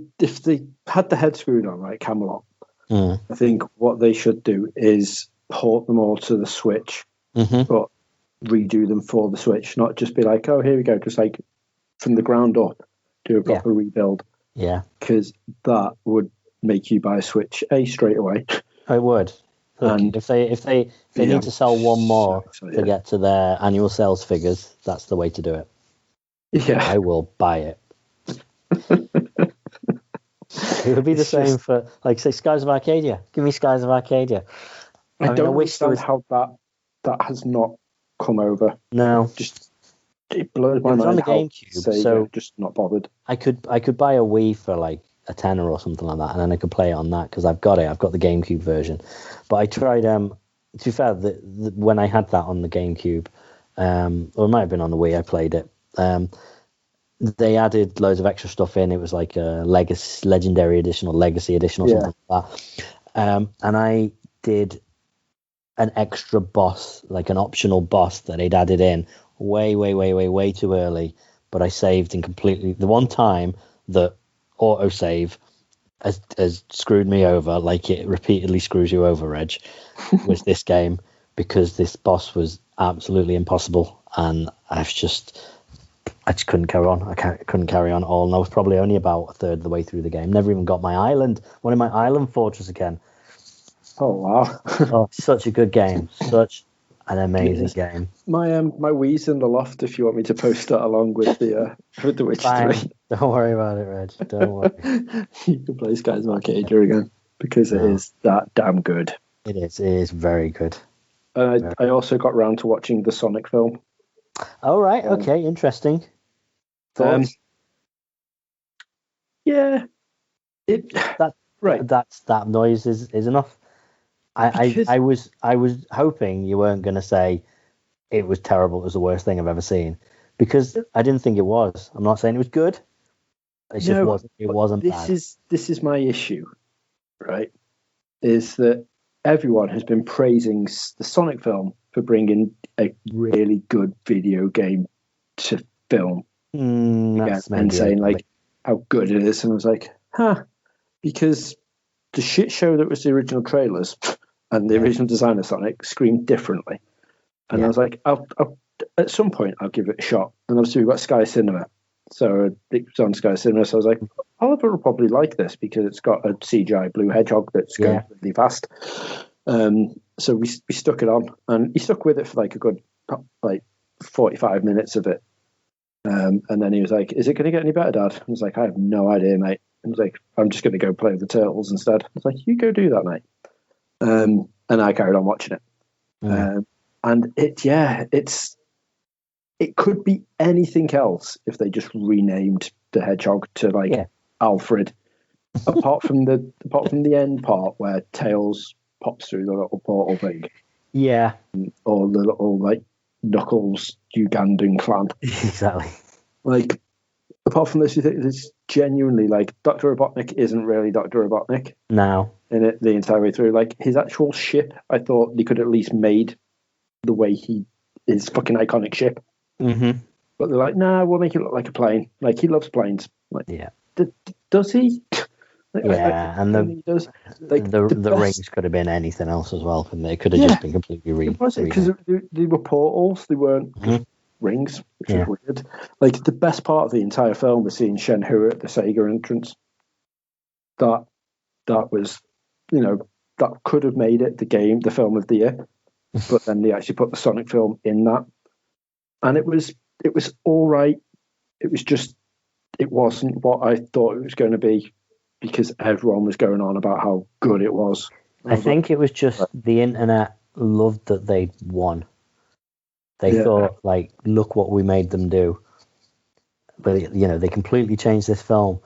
had the head screwed on, right, Camelot, I think what they should do is port them all to the Switch, but redo them for the Switch, not just be like, oh, here we go, just like from the ground up. Do a proper rebuild. Yeah. Because that would make you buy a Switch straight away. I would. And if they need to sell one more to get to their annual sales figures, that's the way to do it. Yeah. I will buy it. It would be the same for, like, say, Skies of Arcadia. Give me Skies of Arcadia. I don't understand how that has not come over. No. Just it blows my mind. It was on the GameCube, so just not bothered. I could buy a Wii for like a tenner or something like that, and then I could play it on that because I've got the GameCube version. But I tried. To be fair, when I had that on the GameCube, or it might have been on the Wii, I played it. They added loads of extra stuff in. It was like a Legendary Edition or Legacy Edition or something like that. And I did an extra boss, like an optional boss that they'd added in way too early, but I saved and completely the one time that autosave has screwed me over, like it repeatedly screws you over, Reg, was this game, because this boss was absolutely impossible, and I just couldn't carry on. I couldn't carry on at all, and I was probably only about a third of the way through the game. Never even got my island, one of my island fortress again. Oh wow! Oh, such a good game, such an amazing game. My Wii's in the loft if you want me to post that along with the Witcher 3. Don't worry about it, Reg. Don't worry. You can play Skies of Arcadia again because it is that damn good. It is. It is very good. I also got round to watching the Sonic film. Oh, right. Okay. Interesting. Thoughts? Yeah. That noise is enough. I was hoping you weren't going to say it was terrible. It was the worst thing I've ever seen, because I didn't think it was. I'm not saying it was good. It just wasn't. It wasn't bad. This is my issue, right? Is that everyone has been praising the Sonic film for bringing a really good video game to film, and saying like how good it is, and I was like, because the shit show that was the original trailers and the original design of Sonic screamed differently. And I was like, I'll at some point I'll give it a shot. And obviously we've got Sky Cinema. So it was on Sky Cinema. So I was like, Oliver will probably like this because it's got a CGI blue hedgehog that's going really fast. So we stuck it on, and he stuck with it for like a good 45 minutes of it. And then he was like, is it going to get any better, Dad? I was like, I have no idea, mate. And he's like, I'm just going to go play with the turtles instead. I was like, you go do that, mate. And I carried on watching it. And it could be anything else if they just renamed the hedgehog to Alfred. apart from the end part where Tails pops through the little portal thing. Yeah. Or the little Knuckles Ugandan clan. Exactly. Apart from this, you think it's genuinely Dr. Robotnik isn't really Dr. Robotnik. No. In it the entire way through. His actual ship, I thought they could at least made the way his fucking iconic ship. Mm-hmm. But they're like, nah, we'll make it look like a plane. He loves planes. Yeah. Does he? Yeah, and he does. Like, the best, rings could have been anything else as well, couldn't they? It could have just been completely it wasn't because they were portals. They weren't just rings, which was weird. Like the best part of the entire film was seeing Shenhua at the Sega entrance. That was, that could have made it the film of the year, but then they actually put the Sonic film in that, and it was all right. It was just, it wasn't what I thought it was going to be because everyone was going on about how good it was. I think it was just the internet loved that they'd won. They thought, like, look what we made them do. But they completely changed this film.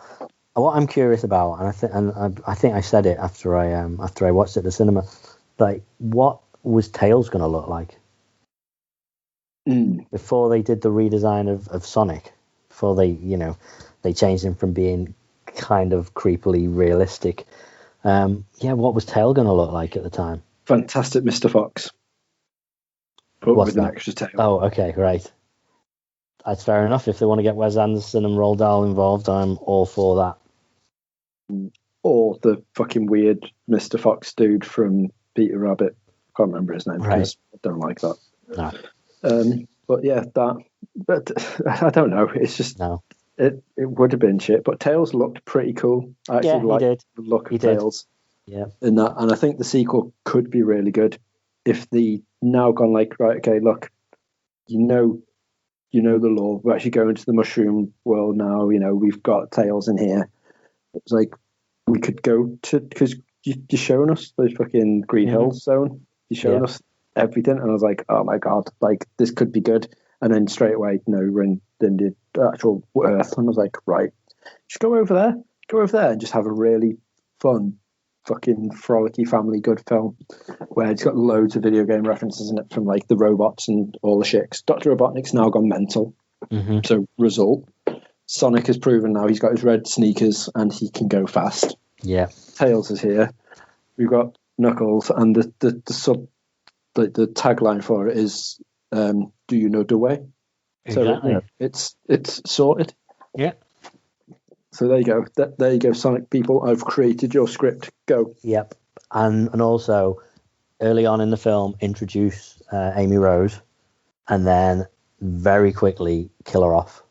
What I'm curious about, and I think I said it after I watched it at the cinema, like, what was Tails going to look like before they did the redesign of Sonic? Before they changed him from being kind of creepily realistic. What was Tail going to look like at the time? Fantastic Mr. Fox, but What's with that? an extra tail. Oh, okay, right. That's fair enough. If they want to get Wes Anderson and Roald Dahl involved, I'm all for that. Or the fucking weird Mr. Fox dude from Peter Rabbit. Can't remember his name because I don't like that. No. But yeah, that. But I don't know. It's just it would have been shit. But Tails looked pretty cool. I actually liked the look of Tails. Yeah. In that, and I think the sequel could be really good if they now gone like, right, okay, look, you know the law. We're actually going to the mushroom world now. We've got Tails in here. It's like we could go to, because you're showing us the fucking Green Hills zone. You're showing us everything, and I was like, oh my god, like this could be good. And then straight away, we're in the actual Earth, and I was like, right, just go over there, and just have a really fun, fucking frolicky family good film where it's got loads of video game references in it from like the robots and all the shits. Dr. Robotnik's now gone mental. So result. Sonic has proven now he's got his red sneakers and he can go fast. Yeah. Tails is here. We've got Knuckles, and the tagline for it is do you know the way? Exactly. So it's sorted. Yeah. So there you go. There you go, Sonic people. I've created your script. Go. Yep. And also early on in the film introduce Amy Rose and then very quickly kill her off.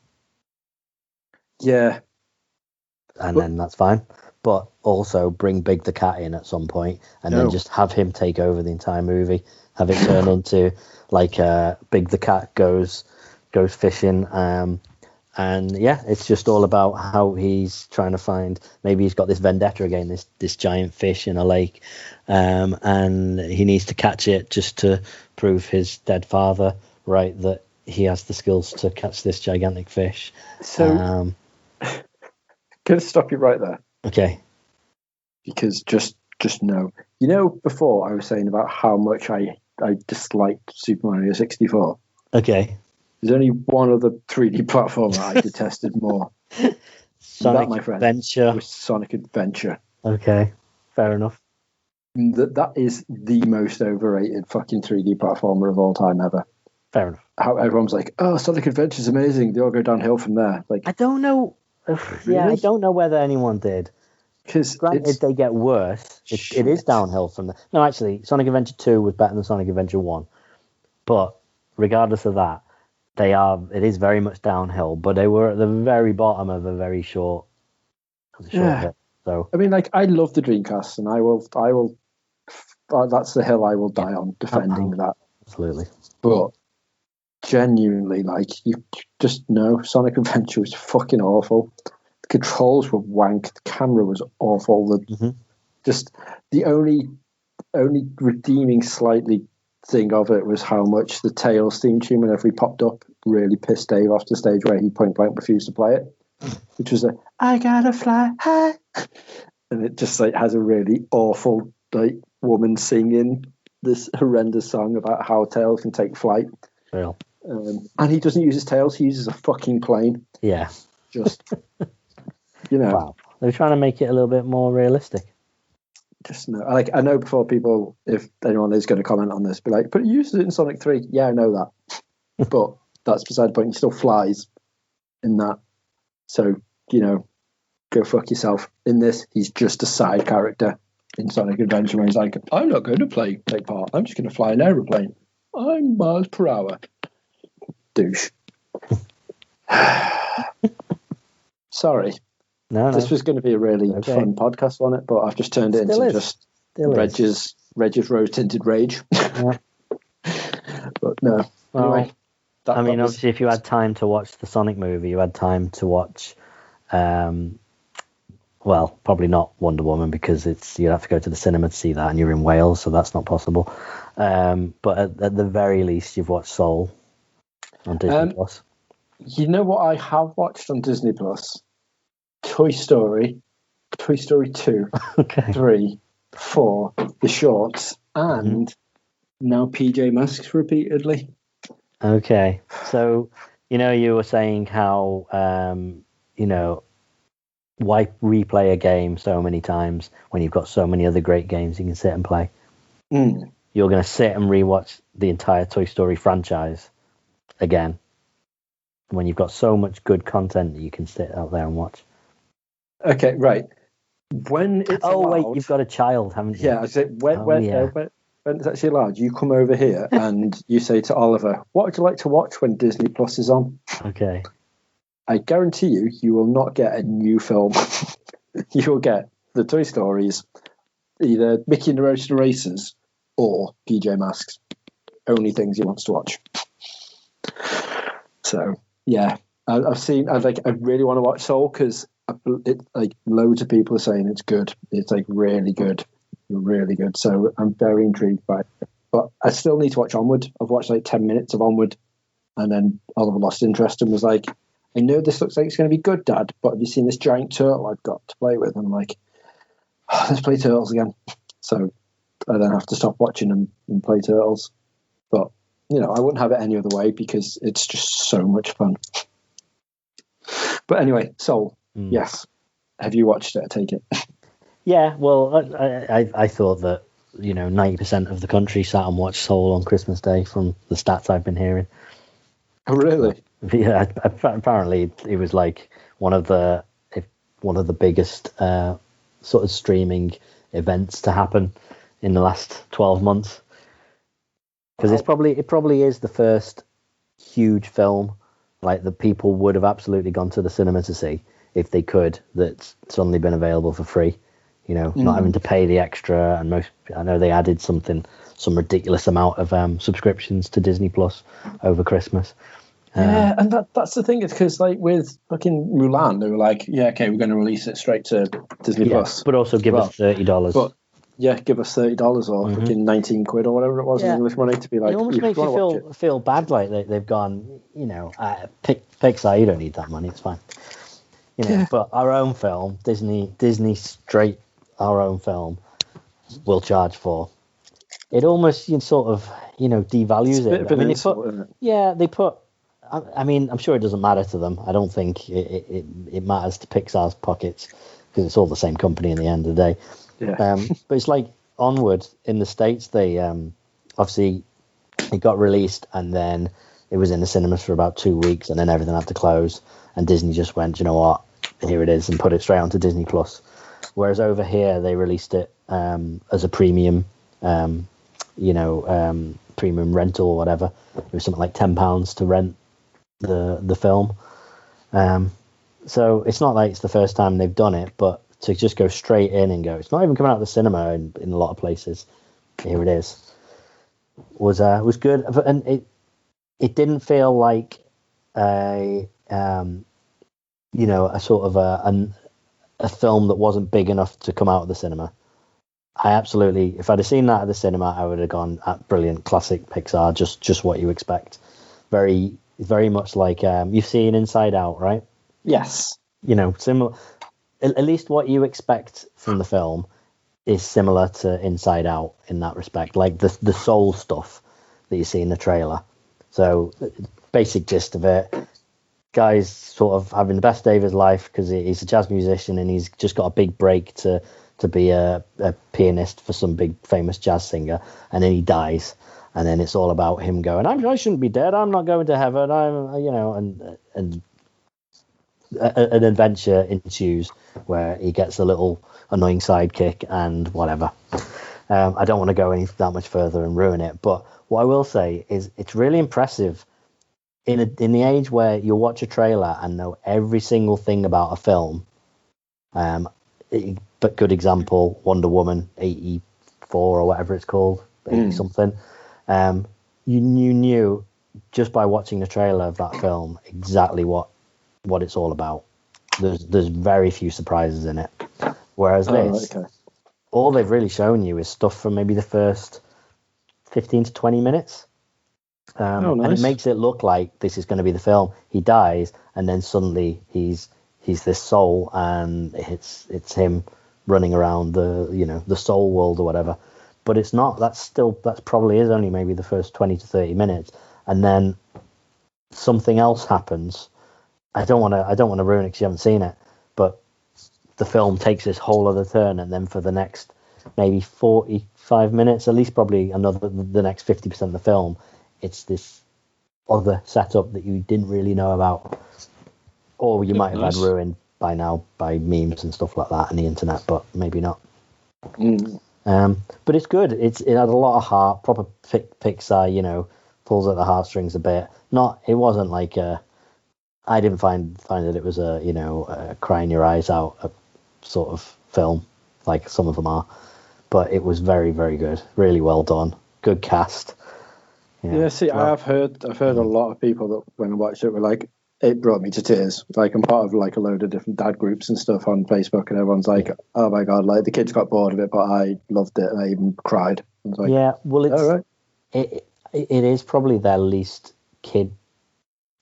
Yeah. And then that's fine. But also bring Big the Cat in at some point and then just have him take over the entire movie. Have it turn into like Big the Cat goes fishing. And yeah, it's just all about how he's trying to find, maybe he's got this vendetta again, this giant fish in a lake. And he needs to catch it just to prove his dead father right that he has the skills to catch this gigantic fish. So can I stop you right there? Okay. Because just know. Before I was saying about how much I disliked Super Mario 64. Okay. There's only one other 3D platform that I detested more. Sonic my friend, Adventure. was Sonic Adventure. Okay, fair enough. That is the most overrated fucking 3D platformer of all time ever. Fair enough. How everyone's like, oh, Sonic Adventure is amazing. They all go downhill from there. Like, I don't know. Really? Yeah, I don't know whether anyone did. Because granted, they get worse. It is downhill from there. No, actually, Sonic Adventure 2 was better than Sonic Adventure 1. But regardless of that, it is very much downhill, but they were at the very bottom of a very short hit. So I mean, like, I love the Dreamcast, and I will that's the hill I will die on, defending that. Absolutely. But genuinely, like, you just know Sonic Adventure was fucking awful. The controls were wank. The camera was awful. Just the only redeeming slightly thing of it was how much the Tails theme tune, whenever he popped up, really pissed Dave off the stage where he point blank refused to play it, which was I gotta fly high, and it just like has a really awful like woman singing this horrendous song about how Tails can take flight. Real. And he doesn't use his tails; he uses a fucking plane. Yeah. Just Wow. They're trying to make it a little bit more realistic. Just no, like, I know before people, if anyone is going to comment on this, be like, but he uses it in Sonic 3. Yeah, I know that. But that's beside the point. He still flies in that. So, go fuck yourself. In this, he's just a side character in Sonic Adventure where he's like, I'm not going to take part. I'm just going to fly an aeroplane. I'm miles per hour. Douche. Sorry. No. This was going to be a really fun podcast on it, but I've just turned it into just Reg's rose-tinted rage. Yeah. But no. Well, anyway. Obviously, if you had time to watch the Sonic movie, you had time to watch, well, probably not Wonder Woman because you'd have to go to the cinema to see that, and you're in Wales, so that's not possible. But at the very least, you've watched Soul on Disney Plus. You know what I have watched on Disney Plus? Toy Story 2, 3, 4, the shorts, and now PJ Masks repeatedly. Okay, so you were saying how why replay a game so many times when you've got so many other great games you can sit and play. You're going to sit and rewatch the entire Toy Story franchise again when you've got so much good content that you can sit out there and watch. Okay, right. When it's allowed, wait, you've got a child, haven't you? Yeah, I say when it's actually allowed, you come over here and you say to Oliver, what would you like to watch when Disney Plus is on? Okay. I guarantee you will not get a new film. You will get the Toy Stories, either Mickey and the Roadster Racers or PJ Masks. Only things he wants to watch. So, yeah. I really want to watch Soul because loads of people are saying it's good. It's really good. Really good. So I'm very intrigued by it. But I still need to watch Onward. I've watched 10 minutes of Onward and then Oliver lost interest and was like, I know this looks like it's going to be good, Dad, but have you seen this giant turtle I've got to play with? And I'm like, let's play Turtles again. So I then have to stop watching them and play Turtles. But, I wouldn't have it any other way because it's just so much fun. But anyway, Soul, yes. Have you watched it? I take it. Yeah, well, I thought that, 90% of the country sat and watched Soul on Christmas Day from the stats I've been hearing. Oh, really? Yeah, apparently it was one of the biggest sort of streaming events to happen in the last 12 months. Because it probably is the first huge film that people would have absolutely gone to the cinema to see if they could, that's suddenly been available for free. Not having to pay the extra, and I know they added some ridiculous amount of subscriptions to Disney Plus over Christmas. Yeah, and that's the thing. It's because with fucking Mulan, they were like, yeah, okay, we're going to release it straight to Disney Plus, but also give us $30. But yeah, give us $30 or fucking 19 quid or whatever it was in English money to be like. It almost makes you feel bad, they've gone. Pixar, you don't need that money. It's fine. But our own film, Disney straight. Our own film will charge for it. Almost sort of devalues it. They put. I mean, I'm sure it doesn't matter to them. I don't think it matters to Pixar's pockets because it's all the same company in the end of the day. Yeah. But it's like Onward in the States. They obviously it got released and then it was in the cinemas for about 2 weeks and then everything had to close and Disney just went, you know what, here it is, and put it straight onto Disney Plus. Whereas over here, they released it as a premium, premium rental or whatever. It was something like £10 to rent the film. So it's not like it's the first time they've done it, but to just go straight in and go, it's not even coming out of the cinema in a lot of places. Here it is. Was good, and it didn't feel like a sort of a film that wasn't big enough to come out of the cinema. I absolutely, if I'd have seen that at the cinema, I would have gone at brilliant classic Pixar, just what you expect. Very, very much like you've seen Inside Out, right? Yes. Similar. At least what you expect from the film is similar to Inside Out in that respect, like the soul stuff that you see in the trailer. So, basic gist of it. Guy's sort of having the best day of his life because he's a jazz musician and he's just got a big break to be a pianist for some big famous jazz singer, and then he dies, and then it's all about him going, I shouldn't be dead, I'm not going to heaven, I'm and an adventure ensues where he gets a little annoying sidekick and whatever. I don't want to go that much further and ruin it, but what I will say is it's really impressive in the age where you'll watch a trailer and know every single thing about a film. But good example, Wonder Woman 84 or whatever it's called, 80 something. You knew just by watching the trailer of that film exactly what it's all about. There's very few surprises in it. Whereas all they've really shown you is stuff from maybe the first 15 to 20 minutes. Nice. And it makes it look like this is going to be the film. He dies, and then suddenly he's this soul, and it's him running around the soul world or whatever. But it's not. That probably is only maybe the first 20 to 30 minutes, and then something else happens. I don't want to ruin it because you haven't seen it, but the film takes this whole other turn, and then for the next maybe 45 minutes, at least probably the next 50% of the film, it's this other setup that you didn't really know about, or you might have had ruined by now by memes and stuff like that and the internet, but maybe not. But it's good. It had a lot of heart, proper Pixar, pulls at the heartstrings a bit. It wasn't like I didn't find that it was a crying your eyes out sort of film like some of them are, but it was very, very good, really well done, good cast. Yeah, see, I've heard a lot of people that when I watched it were like, it brought me to tears. Like, I'm part of like a load of different dad groups and stuff on Facebook, and everyone's like, oh my god, like the kids got bored of it, but I loved it and I even cried. I was like, yeah, well, it is probably their least kid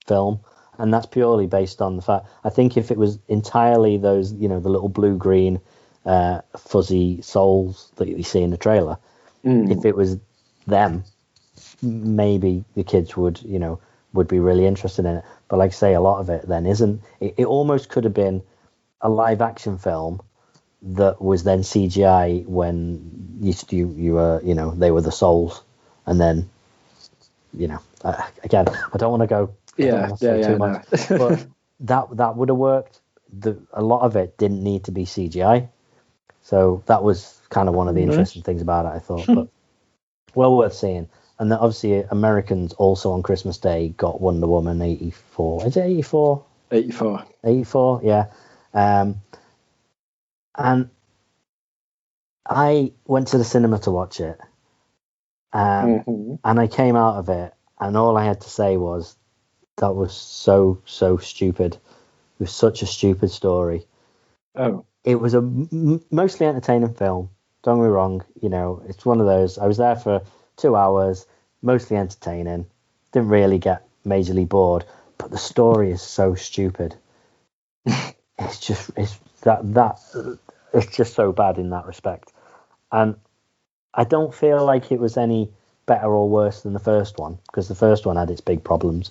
film, and that's purely based on the fact, I think if it was entirely those, the little blue-green fuzzy souls that you see in the trailer, if it was them, maybe the kids would be really interested in it. But like I say, a lot of it then isn't. It almost could have been a live action film that was then CGI when you were, they were the souls, and then, again, I don't want to go too much, but that would have worked. A lot of it didn't need to be CGI, so that was kind of one of the interesting things about it, I thought. But well worth seeing. And then obviously Americans also on Christmas Day got Wonder Woman 84. Is it 84? 84. 84, yeah. And I went to the cinema to watch it. And I came out of it, and all I had to say was, that was so, so stupid. It was such a stupid story. Oh. It was a mostly entertaining film. Don't get me wrong. It's one of those. I was there for 2 hours, mostly entertaining. Didn't really get majorly bored, but the story is so stupid. It's just it's just so bad in that respect, and I don't feel like it was any better or worse than the first one, because the first one had its big problems.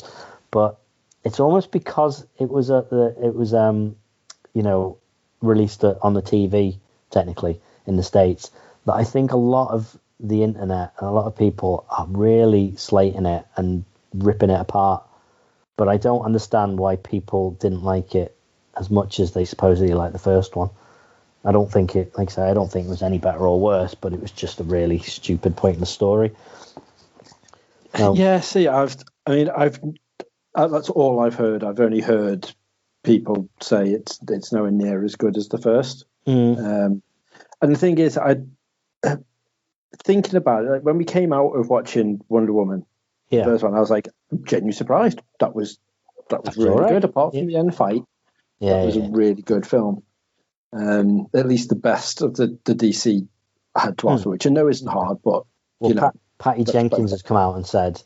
But it's almost because it was released on the TV technically in the States, that I think a lot of the internet and a lot of people are really slating it and ripping it apart. But I don't understand why people didn't like it as much as they supposedly liked the first one. I don't think it was any better or worse, but it was just a really stupid point in the story. Yeah, see, that's all I've heard. I've only heard people say it's nowhere near as good as the first. And the thing is, thinking about it, like when we came out of watching Wonder Woman, the first one, I was like, I'm genuinely surprised. That was really good. Apart from the end fight, that was a really good film. At least the best of the DC had to offer, which I know isn't hard, but Patty Jenkins has come out and said,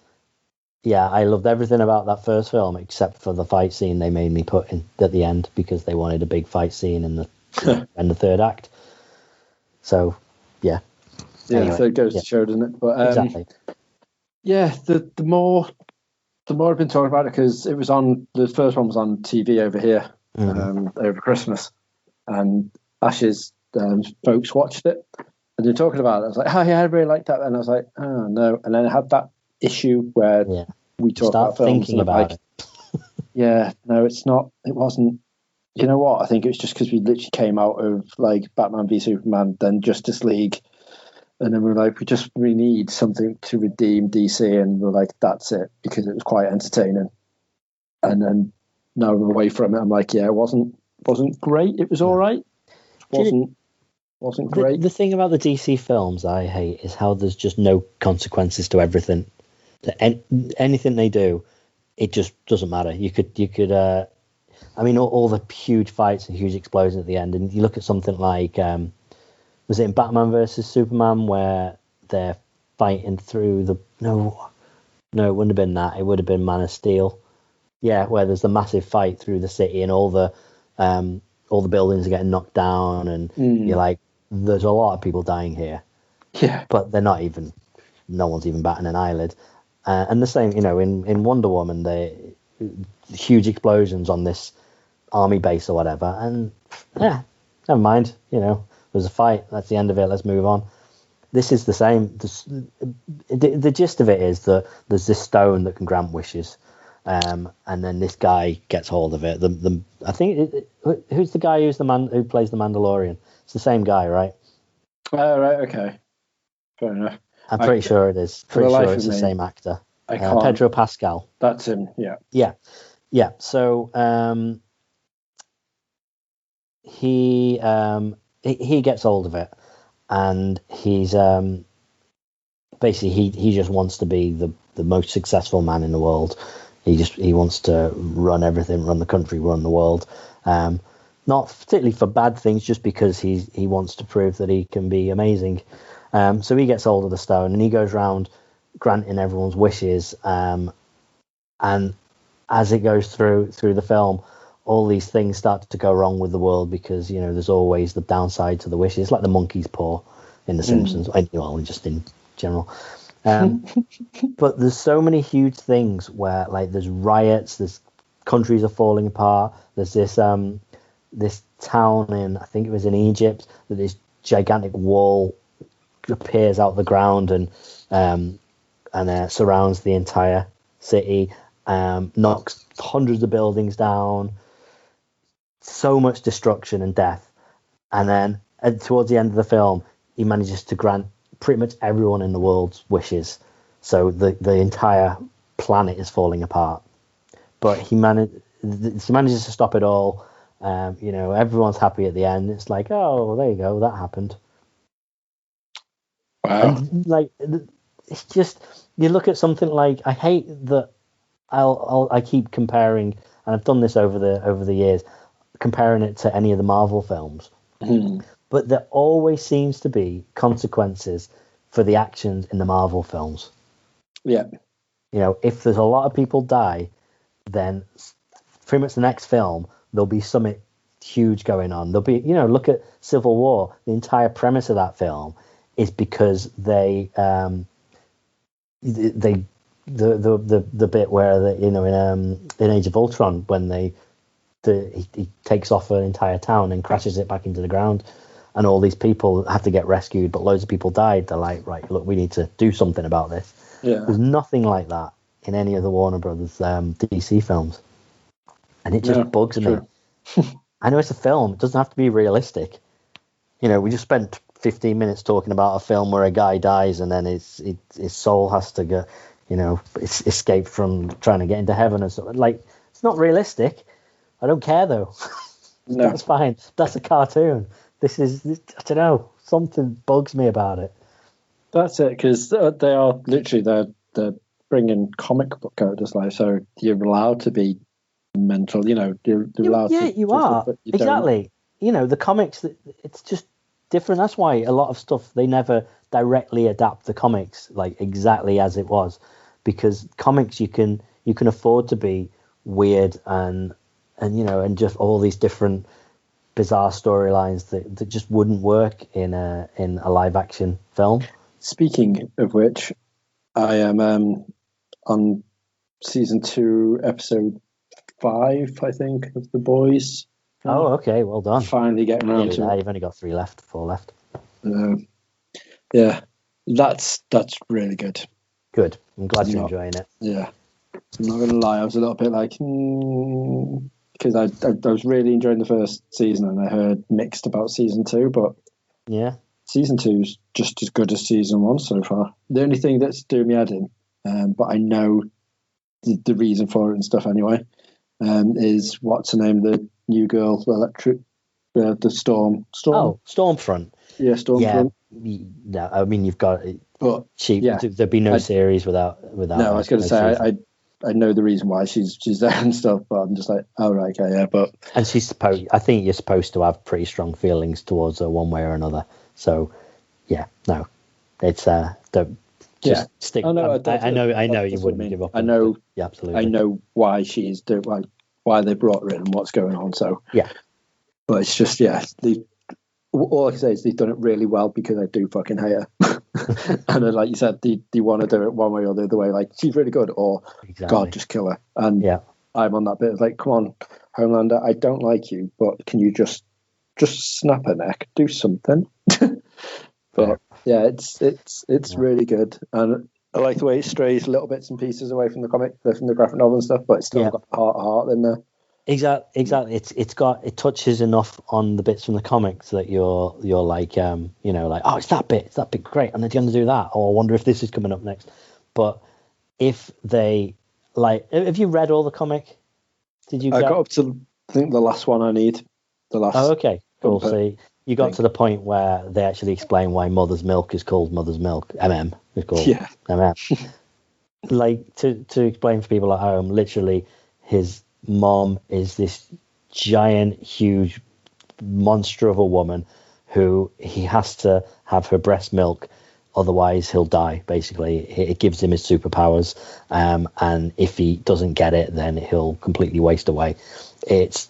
yeah, I loved everything about that first film except for the fight scene they made me put in at the end, because they wanted a big fight scene in the third act. So, yeah. Yeah, anyway, so it goes to show, doesn't it? But exactly. Yeah, the more I've been talking about it, because the first one was on TV over here over Christmas, and Ash's folks watched it, and they're talking about it. I was like, oh yeah, I really liked that, and I was like, oh no, and then I had that issue where we talk about films thinking about it. Yeah, no, it's not. It wasn't You know what? I think it was just because we literally came out of like Batman v Superman, then Justice League, and then we were like, we need something to redeem DC, and we're like, that's it, because it was quite entertaining. And then now we're away from it. I'm like, yeah, it wasn't great. It was all right. Wasn't great. The thing about the DC films I hate is how there's just no consequences to everything. Anything they do, it just doesn't matter. You could. I mean, all the huge fights and huge explosions at the end, and you look at something like, was it in Batman versus Superman where they're fighting through the no, it wouldn't have been that. It would have been Man of Steel. Yeah, where there's the massive fight through the city and all the buildings are getting knocked down, and you're like, there's a lot of people dying here. Yeah, but they're not even. No one's even batting an eyelid. And the same, in Wonder Woman, the huge explosions on this army base or whatever, and yeah, never mind. There's a fight. That's the end of it. Let's move on. This is the same. The gist of it is that there's this stone that can grant wishes, and then this guy gets hold of it. I think who's the guy who's the man who plays the Mandalorian? It's the same guy, right? Oh, right. Okay. Fair enough. I'm pretty sure it is. Pretty sure it's the same actor. Pedro Pascal. That's him. Yeah. Yeah. So he gets hold of it, and he's basically he just wants to be the most successful man in the world. He wants to run everything, run the country, run the world. Not particularly for bad things, just because he wants to prove that he can be amazing. So he gets hold of the stone and he goes around granting everyone's wishes. And as it goes through the film, all these things start to go wrong with the world because, there's always the downside to the wishes. It's like the monkey's paw in The Simpsons, well, just in general. But there's so many huge things where, like, there's riots, there's countries are falling apart. There's this town I think it was in Egypt, that this gigantic wall appears out the ground and surrounds the entire city, knocks hundreds of buildings down, so much destruction and death. And then towards the end of the film, he manages to grant pretty much everyone in the world's wishes. So the entire planet is falling apart. But he manages to stop it all. Everyone's happy at the end. It's like, oh, there you go, that happened. Wow. And, like, it's just, you look at something like, I hate that I keep comparing, and I've done this over the years, comparing it to any of the Marvel films. But there always seems to be consequences for the actions in the Marvel films. Yeah. If there's a lot of people die, then pretty much the next film, there'll be something huge going on. There'll be, look at Civil War. The entire premise of that film is because the bit where in Age of Ultron, when he takes off an entire town and crashes it back into the ground, and all these people have to get rescued, but loads of people died. They're like, right, look, we need to do something about this. Yeah. There's nothing like that in any of the Warner Brothers DC films, and it just bugs me. I know it's a film; it doesn't have to be realistic. We just spent 15 minutes talking about a film where a guy dies and then his soul has to go, escape from trying to get into heaven and stuff. Like, it's not realistic. I don't care though. No. That's fine. That's a cartoon. I don't know. Something bugs me about it. That's it, because they are literally they're bringing comic book characters life, so you're allowed to be mental. You're allowed. You are exactly. The comics. It's just different. That's why a lot of stuff they never directly adapt the comics like exactly as it was, because comics you can afford to be weird and just all these different bizarre storylines that just wouldn't work in a live action film. Speaking of which, I am on season 2, episode 5, I think, of The Boys. Oh, okay, well done. Finally getting around to it. You've only got 4 left. Yeah, that's really good. Good. I'm glad you're enjoying it. Yeah, I'm not gonna lie, I was a little bit like, because I was really enjoying the first season, and I heard mixed about season 2, but Yeah. season 2's just as good as season 1 so far. The only thing that's doing me head in, but I know the reason for it and stuff anyway, is what's her name, the new girl, the Storm. Oh, Stormfront. Yeah, Stormfront. Yeah, I mean, you've got But there'd be no series without. No, I was going to say I know the reason why she's there and stuff, but I'm just like, oh right, okay, yeah, but and I think you're supposed to have pretty strong feelings towards her one way or another. So, yeah, no, it's stick. I know you wouldn't give up. I know, yeah, absolutely. I know why she's doing why they brought her in and what's going on. So yeah, but it's just all I can say is they've done it really well because I do fucking hate her. And then, like you said, they want to do it one way or the other way. Like, she's really good, or God, just kill her. And I'm on that bit of like, come on, Homelander, I don't like you, but can you just snap her neck, do something? But yeah, it's really good, and I like the way it strays little bits and pieces away from the comic, from the graphic novel and stuff, but it's still got heart in there. Exactly. It touches enough on the bits from the comics that you're like, like, oh, it's that bit, great, and they're going to do that. Or I wonder if this is coming up next. But if they have you read all the comic? Did you? I got up to, I think, the last one I need. The last. Oh, okay, cool. So you got to the point where they actually explain why Mother's Milk is called Mother's Milk. Is called MM. Like to explain for people at home, literally, his mom is this giant, huge monster of a woman who he has to have her breast milk, otherwise he'll die. Basically, it gives him his superpowers, and if he doesn't get it, then he'll completely waste away. It's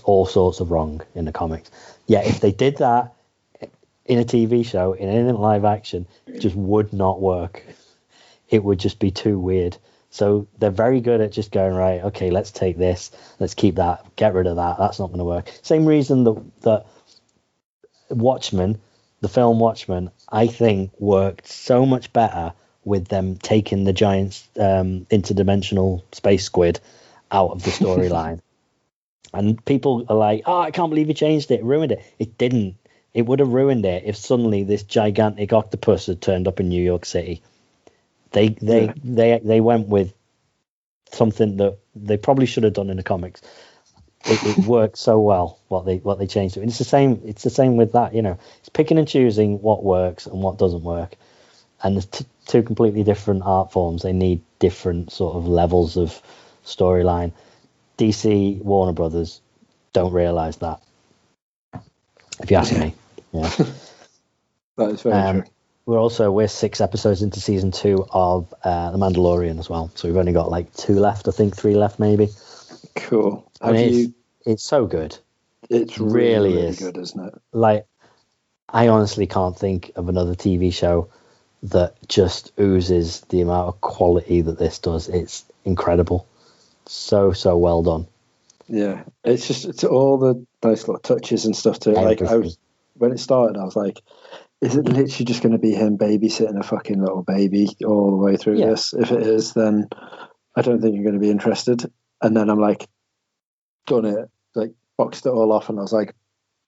all sorts of wrong in the comics. Yeah, if they did that in a TV show, in anything live action, it just would not work. It would just be too weird. So they're very good at just going, right, okay, let's take this, let's keep that, get rid of that, that's not going to work. Same reason that Watchmen, the film Watchmen, I think worked so much better with them taking the giant interdimensional space squid out of the storyline. And people are like, oh, I can't believe you changed it, ruined it. It didn't. It would have ruined it if suddenly this gigantic octopus had turned up in New York City. They went with something that they probably should have done in the comics. It worked so well what they changed it. And it's the same with that, It's picking and choosing what works and what doesn't work. And there's two completely different art forms. They need different sort of levels of storyline. DC, Warner Brothers don't realize that. If you ask me. Yeah. That is very true. We're 6 episodes into season 2 of The Mandalorian as well. So we've only got like 2 left, I think 3 left maybe. Cool. It's so good. It's really good, isn't it? Like, I honestly can't think of another TV show that just oozes the amount of quality that this does. It's incredible. So well done. Yeah. It's all the nice little touches and stuff to it. Like, when it started, I was like, is it literally just going to be him babysitting a fucking little baby all the way through this? If it is, then I don't think you're going to be interested. And then I'm like, done it, like boxed it all off, and I was like,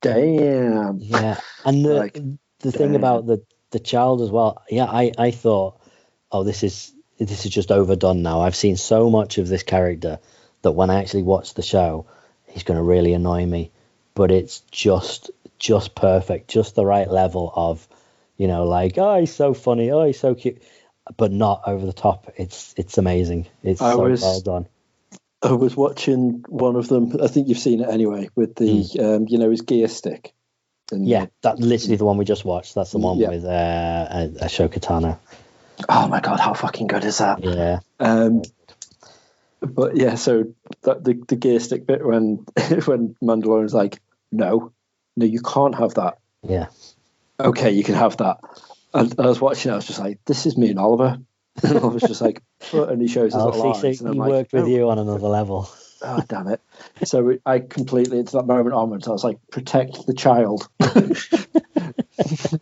damn. Yeah, and the thing about the child as well. Yeah, I thought, oh, this is just overdone now. I've seen so much of this character that when I actually watch the show, he's going to really annoy me. But it's just perfect, just the right level of, like, oh, he's so funny, oh, he's so cute, but not over the top. It's amazing. It's well done. I was watching one of them. I think you've seen it anyway, with the his gear stick. That's literally the one we just watched. That's the one with Ashoka Tano. Oh my god, how fucking good is that? Yeah. But yeah, so the gear stick bit when Mandalorian's like, no, you can't have that. Yeah. Okay, you can have that. And I was watching it, I was just like, this is me and Oliver. And Oliver's just like, and he shows his little eyes. So he worked with you on another level. Oh, damn it. So I completely, it's that moment onwards, I was like, protect the child.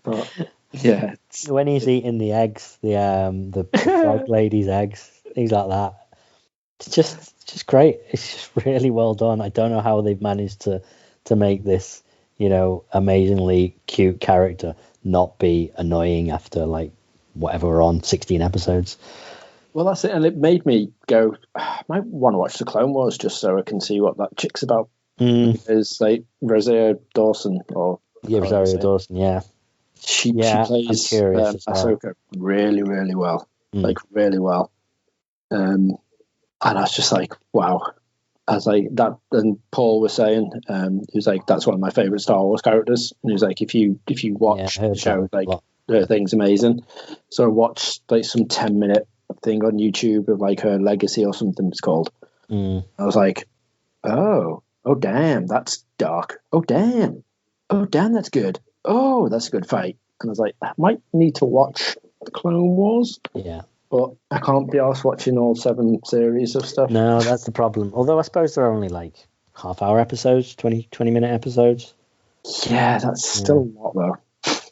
But yeah. When he's eating the eggs, the frog lady's eggs, things like that. It's just great. It's just really well done. I don't know how they've managed to make this, amazingly cute character not be annoying after like whatever we're on 16 episodes. Well, that's it, and it made me go, I might want to watch the Clone Wars just so I can see what that chick's about. Is like Rosario Dawson Rosario Dawson, yeah. She plays Ahsoka really, really well, like really well. And I was just like, wow. I was like that, and Paul was saying, he was like, that's one of my favorite Star Wars characters. And he was like, if you watch the show, like her thing's amazing. So I watched like some 10-minute thing on YouTube of like her legacy or something it's called. I was like, oh damn, that's dark. Oh damn, that's good. Oh, that's a good fight. And I was like, I might need to watch the Clone Wars. Yeah. But I can't be arsed watching all 7 series of stuff. No, that's the problem. Although I suppose they're only like half-hour episodes, 20-minute episodes. Yeah, that's still a lot though.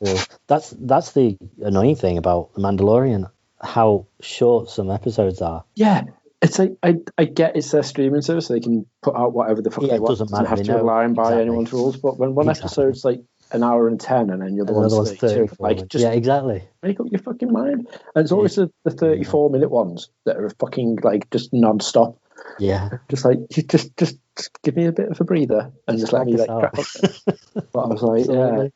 Yeah. That's the annoying thing about The Mandalorian, how short some episodes are. Yeah, it's like I get it's their streaming service, so they can put out whatever the fuck they want. Doesn't have to rely by anyone's rules. But when one episode's like an hour and 10, and then the other one's 32, like just exactly. Make up your fucking mind. And it's always the 34-minute ones that are fucking like just non-stop. Yeah, just like you just give me a bit of a breather and just let me like crack up. But I was like, yeah,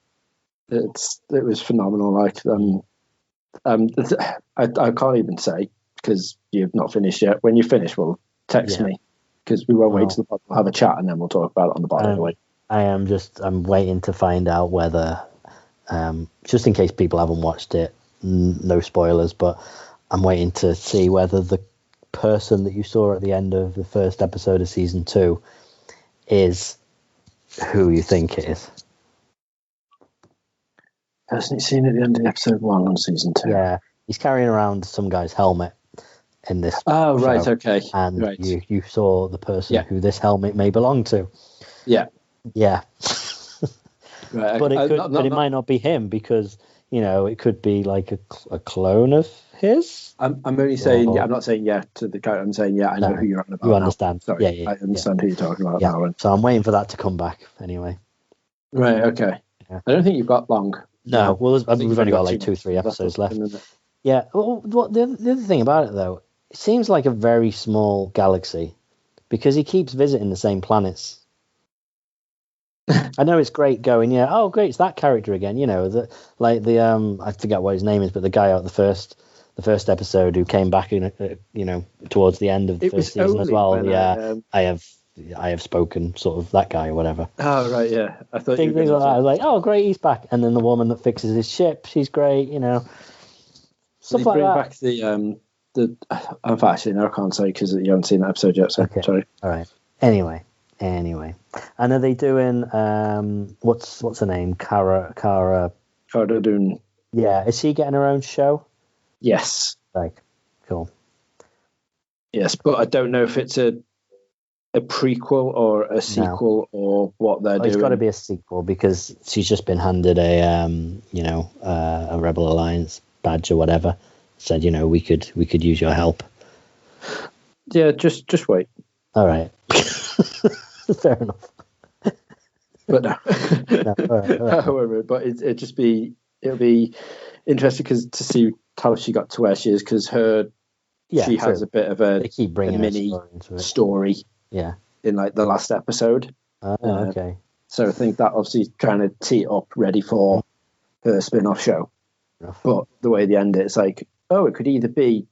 it was phenomenal. Like I can't even say because you've not finished yet. When you finish, well, text me because we won't wait till we'll have a chat and then we'll talk about it on the pod anyway. I'm waiting to find out whether, just in case people haven't watched it, no spoilers, but I'm waiting to see whether the person that you saw at the end of the first episode of season 2 is who you think it is. Hasn't he seen at the end of episode 1 on season 2? Yeah, he's carrying around some guy's helmet in this. Oh, show, right, okay. And you saw the person who this helmet may belong to. Yeah. Yeah. Right, but it might not be him because, it could be like a clone of his. I'm only saying, I'm not saying to the character. I'm saying, I know who you're on about. You understand. Now. Sorry, I understand who you're talking about now. So I'm waiting for that to come back anyway. Right, okay. Yeah. I don't think you've got long. No, well, we've only got like 2-3 episodes left. Yeah, well, the other thing about it, though, it seems like a very small galaxy because he keeps visiting the same planets. I know it's great going, great, it's that character again, I forget what his name is, but the guy out the first episode who came back towards the end of the first season as well. I have spoken, sort of that guy or whatever. Oh right, yeah. I thought things like that. I was like, oh great, he's back. And then the woman that fixes his ship, she's great, stuff like that. Back the actually no, I can't say because you haven't seen that episode yet. So sorry. All right. Anyway, and are they doing what's her name? Cara Dune. Yeah, is she getting her own show? Yes. Like, cool. Yes, but I don't know if it's a prequel or a sequel or what they're doing. It's got to be a sequel because she's just been handed a Rebel Alliance badge or whatever. Said, we could use your help. Yeah, just wait. All right. Fair enough. But no. All right. However, but it'll be interesting to see how she got to where she is because she has a bit of a mini story. Yeah. In like the last episode. Okay. So I think that obviously trying to tee it up ready for her spin-off show. But the way they end it, it's like, it could either be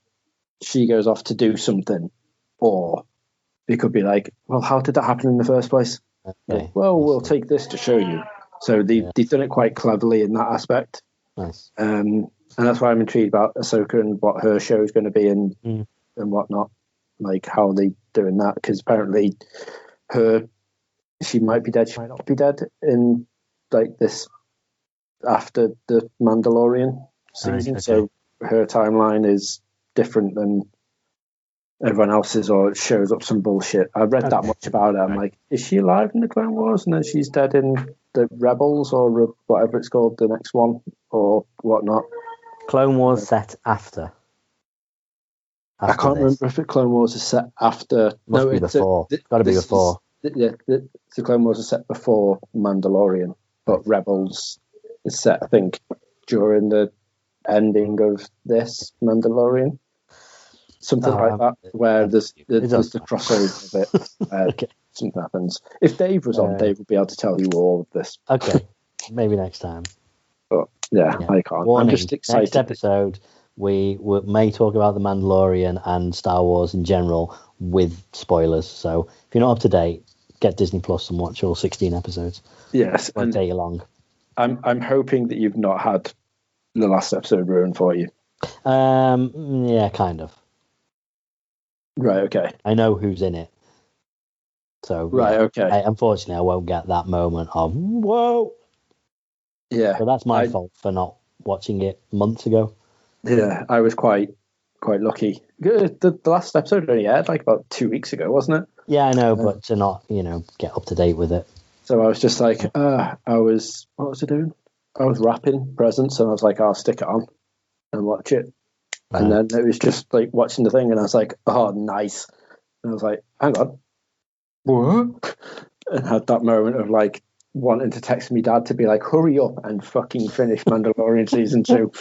she goes off to do something, or it could be like, well, how did that happen in the first place? Okay. Like, well, we'll take this to show you. So they've done it quite cleverly in that aspect. Nice. And that's why I'm intrigued about Ahsoka and what her show is going to be and whatnot. Like how they doing that, because apparently she might be dead, she might not be dead in like this after the Mandalorian season. Right, okay. So her timeline is different than everyone else's, or it shows up some bullshit. I read that much about her. I'm like, is she alive in the Clone Wars and then she's dead in the Rebels or whatever it's called, the next one or whatnot? Clone Wars set after. I can't remember if the Clone Wars is set after. Must be before. It's got to be before. The Clone Wars is set before Mandalorian, but Rebels is set, I think, during the ending of this Mandalorian. Something like that, where there's the crossover of it. Okay. Something happens. If Dave was on, Dave would be able to tell you all of this. Okay, maybe next time. But yeah. I can't. Warning, I'm just excited. Next episode, we may talk about the Mandalorian and Star Wars in general with spoilers. So if you're not up to date, get Disney Plus and watch all 16 episodes. Yes, won't take you long. I'm hoping that you've not had the last episode ruined for you. Yeah, kind of. Right. Okay. I know who's in it. So right. Yeah, Okay. Unfortunately, I won't get that moment of whoa. Yeah. So that's my fault for not watching it months ago. Yeah, I was quite lucky. The last episode only aired like about 2 weeks ago, wasn't it? Yeah, I know, but to not, get up to date with it. So I was just like, what was I doing? I was wrapping presents, and I was like, I'll stick it on and watch it. Right. And then it was just like watching the thing, and I was like, oh, nice. And I was like, hang on, what? And had that moment of like wanting to text me dad to be like, hurry up and fucking finish Mandalorian season 2.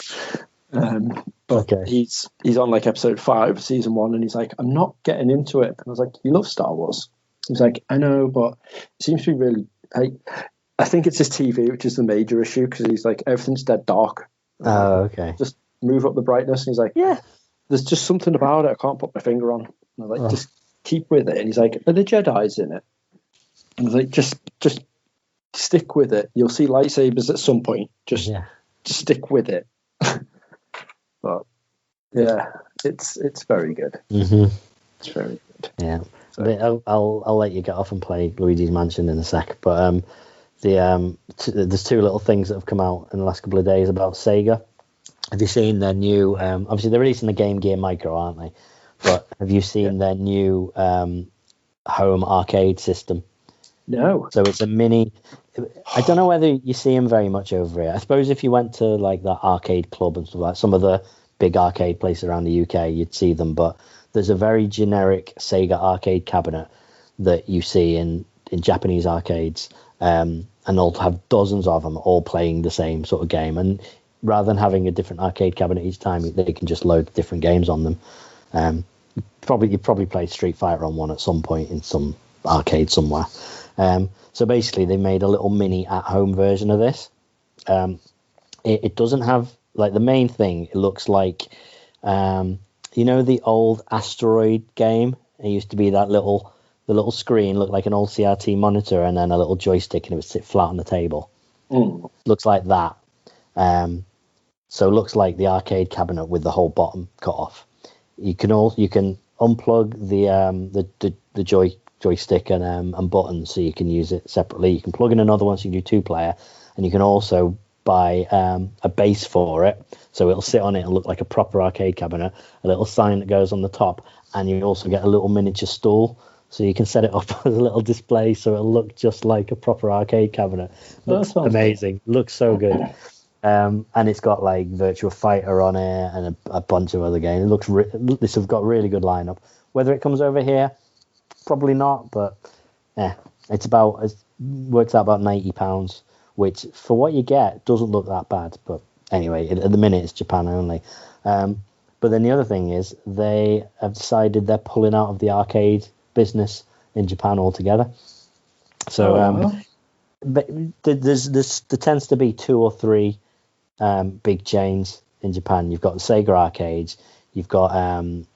But okay. He's on like episode 5 of season 1, and he's like, I'm not getting into it. And I was like, you love Star Wars? He's like, I know, but it seems to be really. I think it's his TV, which is the major issue, because he's like, everything's dead dark. Oh, okay. Just move up the brightness. And he's like, yeah, there's just something about it I can't put my finger on. And I was like, just keep with it. And he's like, are the Jedis in it? And I was like, just stick with it. You'll see lightsabers at some point. Just stick with it. But yeah, it's very good. Mm-hmm. It's very good. Yeah. So, I'll let you get off and play Luigi's Mansion in a sec. But there's 2 little things that have come out in the last couple of days about Sega. Have you seen their new? Obviously, they're releasing the Game Gear Micro, aren't they? But have you seen their new home arcade system? No. So it's a mini. I don't know whether you see them very much over here. I suppose if you went to like that arcade club and stuff like some of the big arcade places around the UK, you'd see them. But there's a very generic Sega arcade cabinet that you see in Japanese arcades, and they'll have dozens of them all playing the same sort of game. And rather than having a different arcade cabinet each time, they can just load different games on them. You probably played Street Fighter on one at some point in some arcade somewhere. So basically, they made a little mini at-home version of this. It doesn't have like the main thing. It looks like the old Asteroid game. It used to be the little screen looked like an old CRT monitor, and then a little joystick, and it would sit flat on the table. Looks like that. So it looks like the arcade cabinet with the whole bottom cut off. You can unplug the joystick and buttons, so you can use it separately. You can plug in another one, so you can do 2-player, and you can also buy a base for it, so it'll sit on it and look like a proper arcade cabinet. A little sign that goes on the top, and you also get a little miniature stool, so you can set it up as a little display, so it'll look just like a proper arcade cabinet. Looks amazing. Looks so good. And it's got like Virtua Fighter on it and a bunch of other games. It looks this have got really good lineup. Whether it comes over here, probably not, but it works out about £90, which for what you get doesn't look that bad. But anyway, at the minute it's Japan only. But then the other thing is they have decided they're pulling out of the arcade business in Japan altogether. So but there tends to be 2 or 3 big chains in Japan. You've got Sega arcades, you've got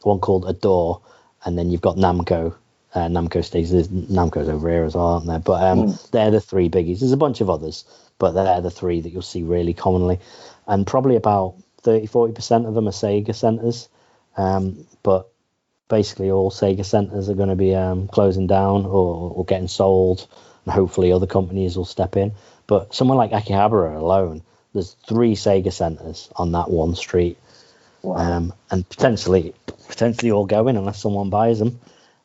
one called Adore, and then you've got Namco. Namco stays. Namco's over here as well, aren't there? But they're the 3 biggies. There's a bunch of others, but they're the 3 that you'll see really commonly. And probably about 30-40% of them are Sega centers. But basically all Sega centers are going to be closing down or getting sold, and hopefully other companies will step in. But somewhere like Akihabara alone, there's 3 Sega centers on that one street. Wow. And potentially all going unless someone buys them.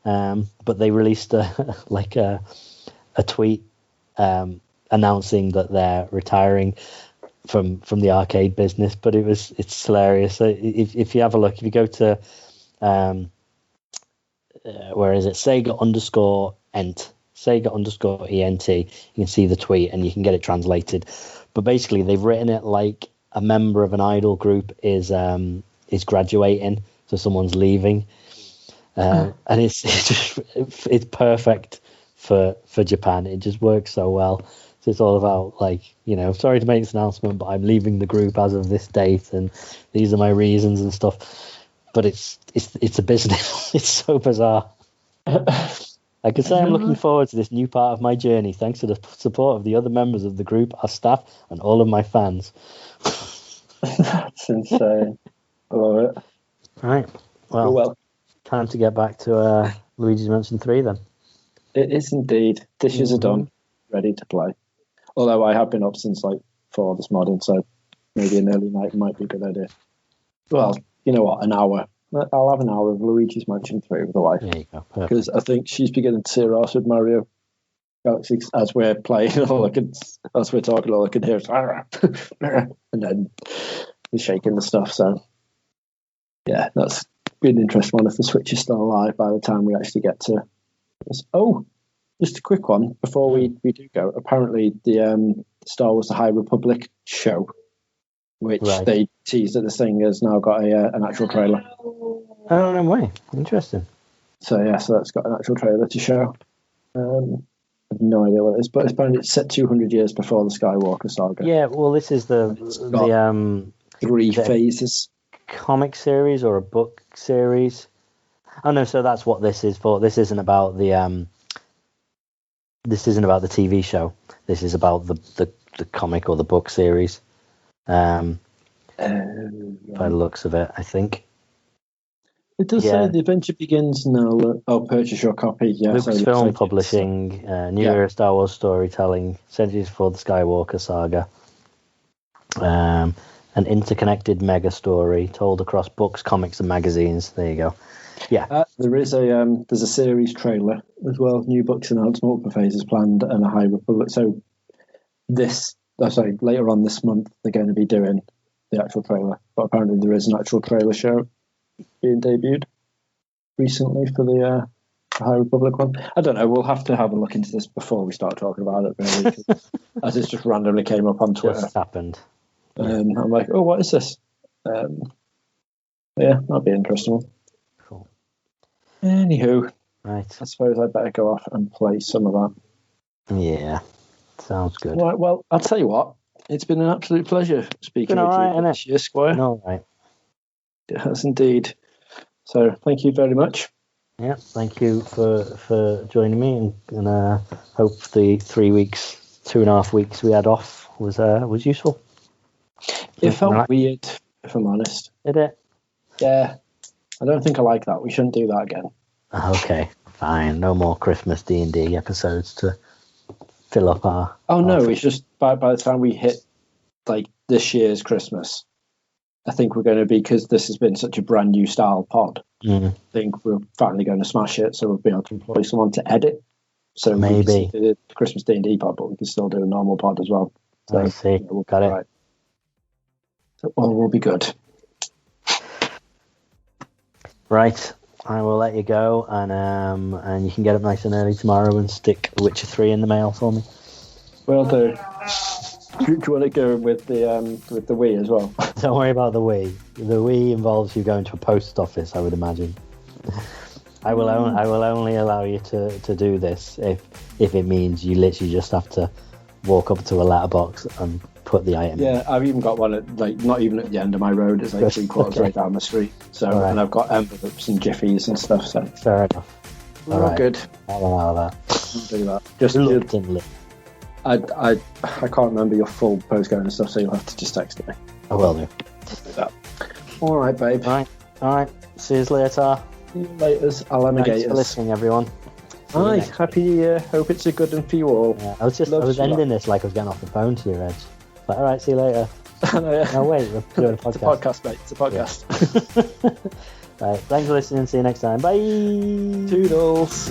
But they released a tweet announcing that they're retiring from the arcade business. But it's hilarious. So if you have a look, if you go to where is it? Sega_ENT. Sega_ENT. You can see the tweet and you can get it translated. But basically, they've written it like a member of an idol group is graduating, so someone's leaving, and it's perfect for Japan. It just works so well. So it's all about like, sorry to make this announcement, but I'm leaving the group as of this date, and these are my reasons and stuff. But it's a business. It's so bizarre. I could say I'm looking forward to this new part of my journey, thanks to the support of the other members of the group, our staff, and all of my fans. That's insane. I love it. Right. Well, time to get back to Luigi's Mansion 3 then. It is indeed. Dishes are done, ready to play. Although I have been up since like 4 this morning, so maybe an early night might be a good idea. Well, you know what? An hour. I'll have an hour of Luigi's Mansion 3 with the wife. There you go. Because I think she's beginning to see her arse with Mario Galaxy as we're playing. As we're talking, all I can hear is and then he's shaking the stuff. So yeah, that's been an interesting one. If the Switch is still alive by the time we actually get to this. Oh, just a quick one before we do go. Apparently, the Star Wars: The High Republic show, which they teased at this thing, has now got an actual trailer. Oh, no way. Interesting. So that's got an actual trailer to show. I have no idea what it is, but apparently it's set 200 years before the Skywalker saga. Yeah, well, this is the 3 phases. Comic series or a book series. Oh no, so that's what this is for. This isn't about the TV show. This is about the comic or the book series. By the looks of it, I think. It does say the adventure begins now. Purchase your copy. Yeah, Lucasfilm Publishing, new era Star Wars storytelling, centuries before the Skywalker saga. An interconnected mega story told across books, comics, and magazines. There you go. Yeah, there is there's a series trailer as well. New books announced, multiple phases planned, and a High Republic. So later on this month they're going to be doing the actual trailer. But apparently there is an actual trailer show being debuted recently for the High Republic one. I don't know. We'll have to have a look into this before we start talking about it, really, as it just randomly came up on Twitter. Just happened. I'm like, oh, what is this? Yeah, that'll be interesting. Cool. Anywho, right. I suppose I better go off and play some of that. Yeah, sounds good. Right, well, I'll tell you what. It's been an absolute pleasure speaking with you this year, Squire. All right. It has indeed. So, thank you very much. Yeah, thank you for joining me, and hope the 2.5 weeks we had off was useful. It felt weird, if I'm honest. Did it? Yeah. I don't think I like that. We shouldn't do that again. Okay, fine. No more Christmas D&D episodes to fill up our... Oh, no, it's just by the time we hit, like, this year's Christmas, I think we're going to be, because this has been such a brand new style pod, I think we're finally going to smash it, so we'll be able to employ someone to edit. So maybe. We can do the Christmas D&D pod, but we can still do a normal pod as well. So, I see. We'll got it. Right. So all will be good. Right. I will let you go, and you can get up nice and early tomorrow and stick Witcher 3 in the mail for me. Will do. Do you want to go with the Wii as well? Don't worry about the Wii. The Wii involves you going to a post office, I would imagine. I will only allow you to do this if it means you literally just have to walk up to a letterbox and put the item in. Yeah, I've even got one at, like, not even at the end of my road. It's like 3/4 right down the street. So, right. And I've got envelopes and jiffies and stuff. So fair enough. All right. Good. I'll allow that. I'll do that. Just reluctantly. I can't remember your full postcode and stuff, so you'll have to just text me. I will do. Just do that. All right, babe. All right. See you later. See you later, alligators. Thanks for listening, everyone. Hi, happy New Year. Hope it's a good one for you all. Yeah, I was ending this like I was getting off the phone to you, Reg. Like, all right, see you later. No, wait, we're doing a podcast. It's a podcast, mate. It's a podcast. Yeah. Right, thanks for listening. See you next time. Bye. Toodles.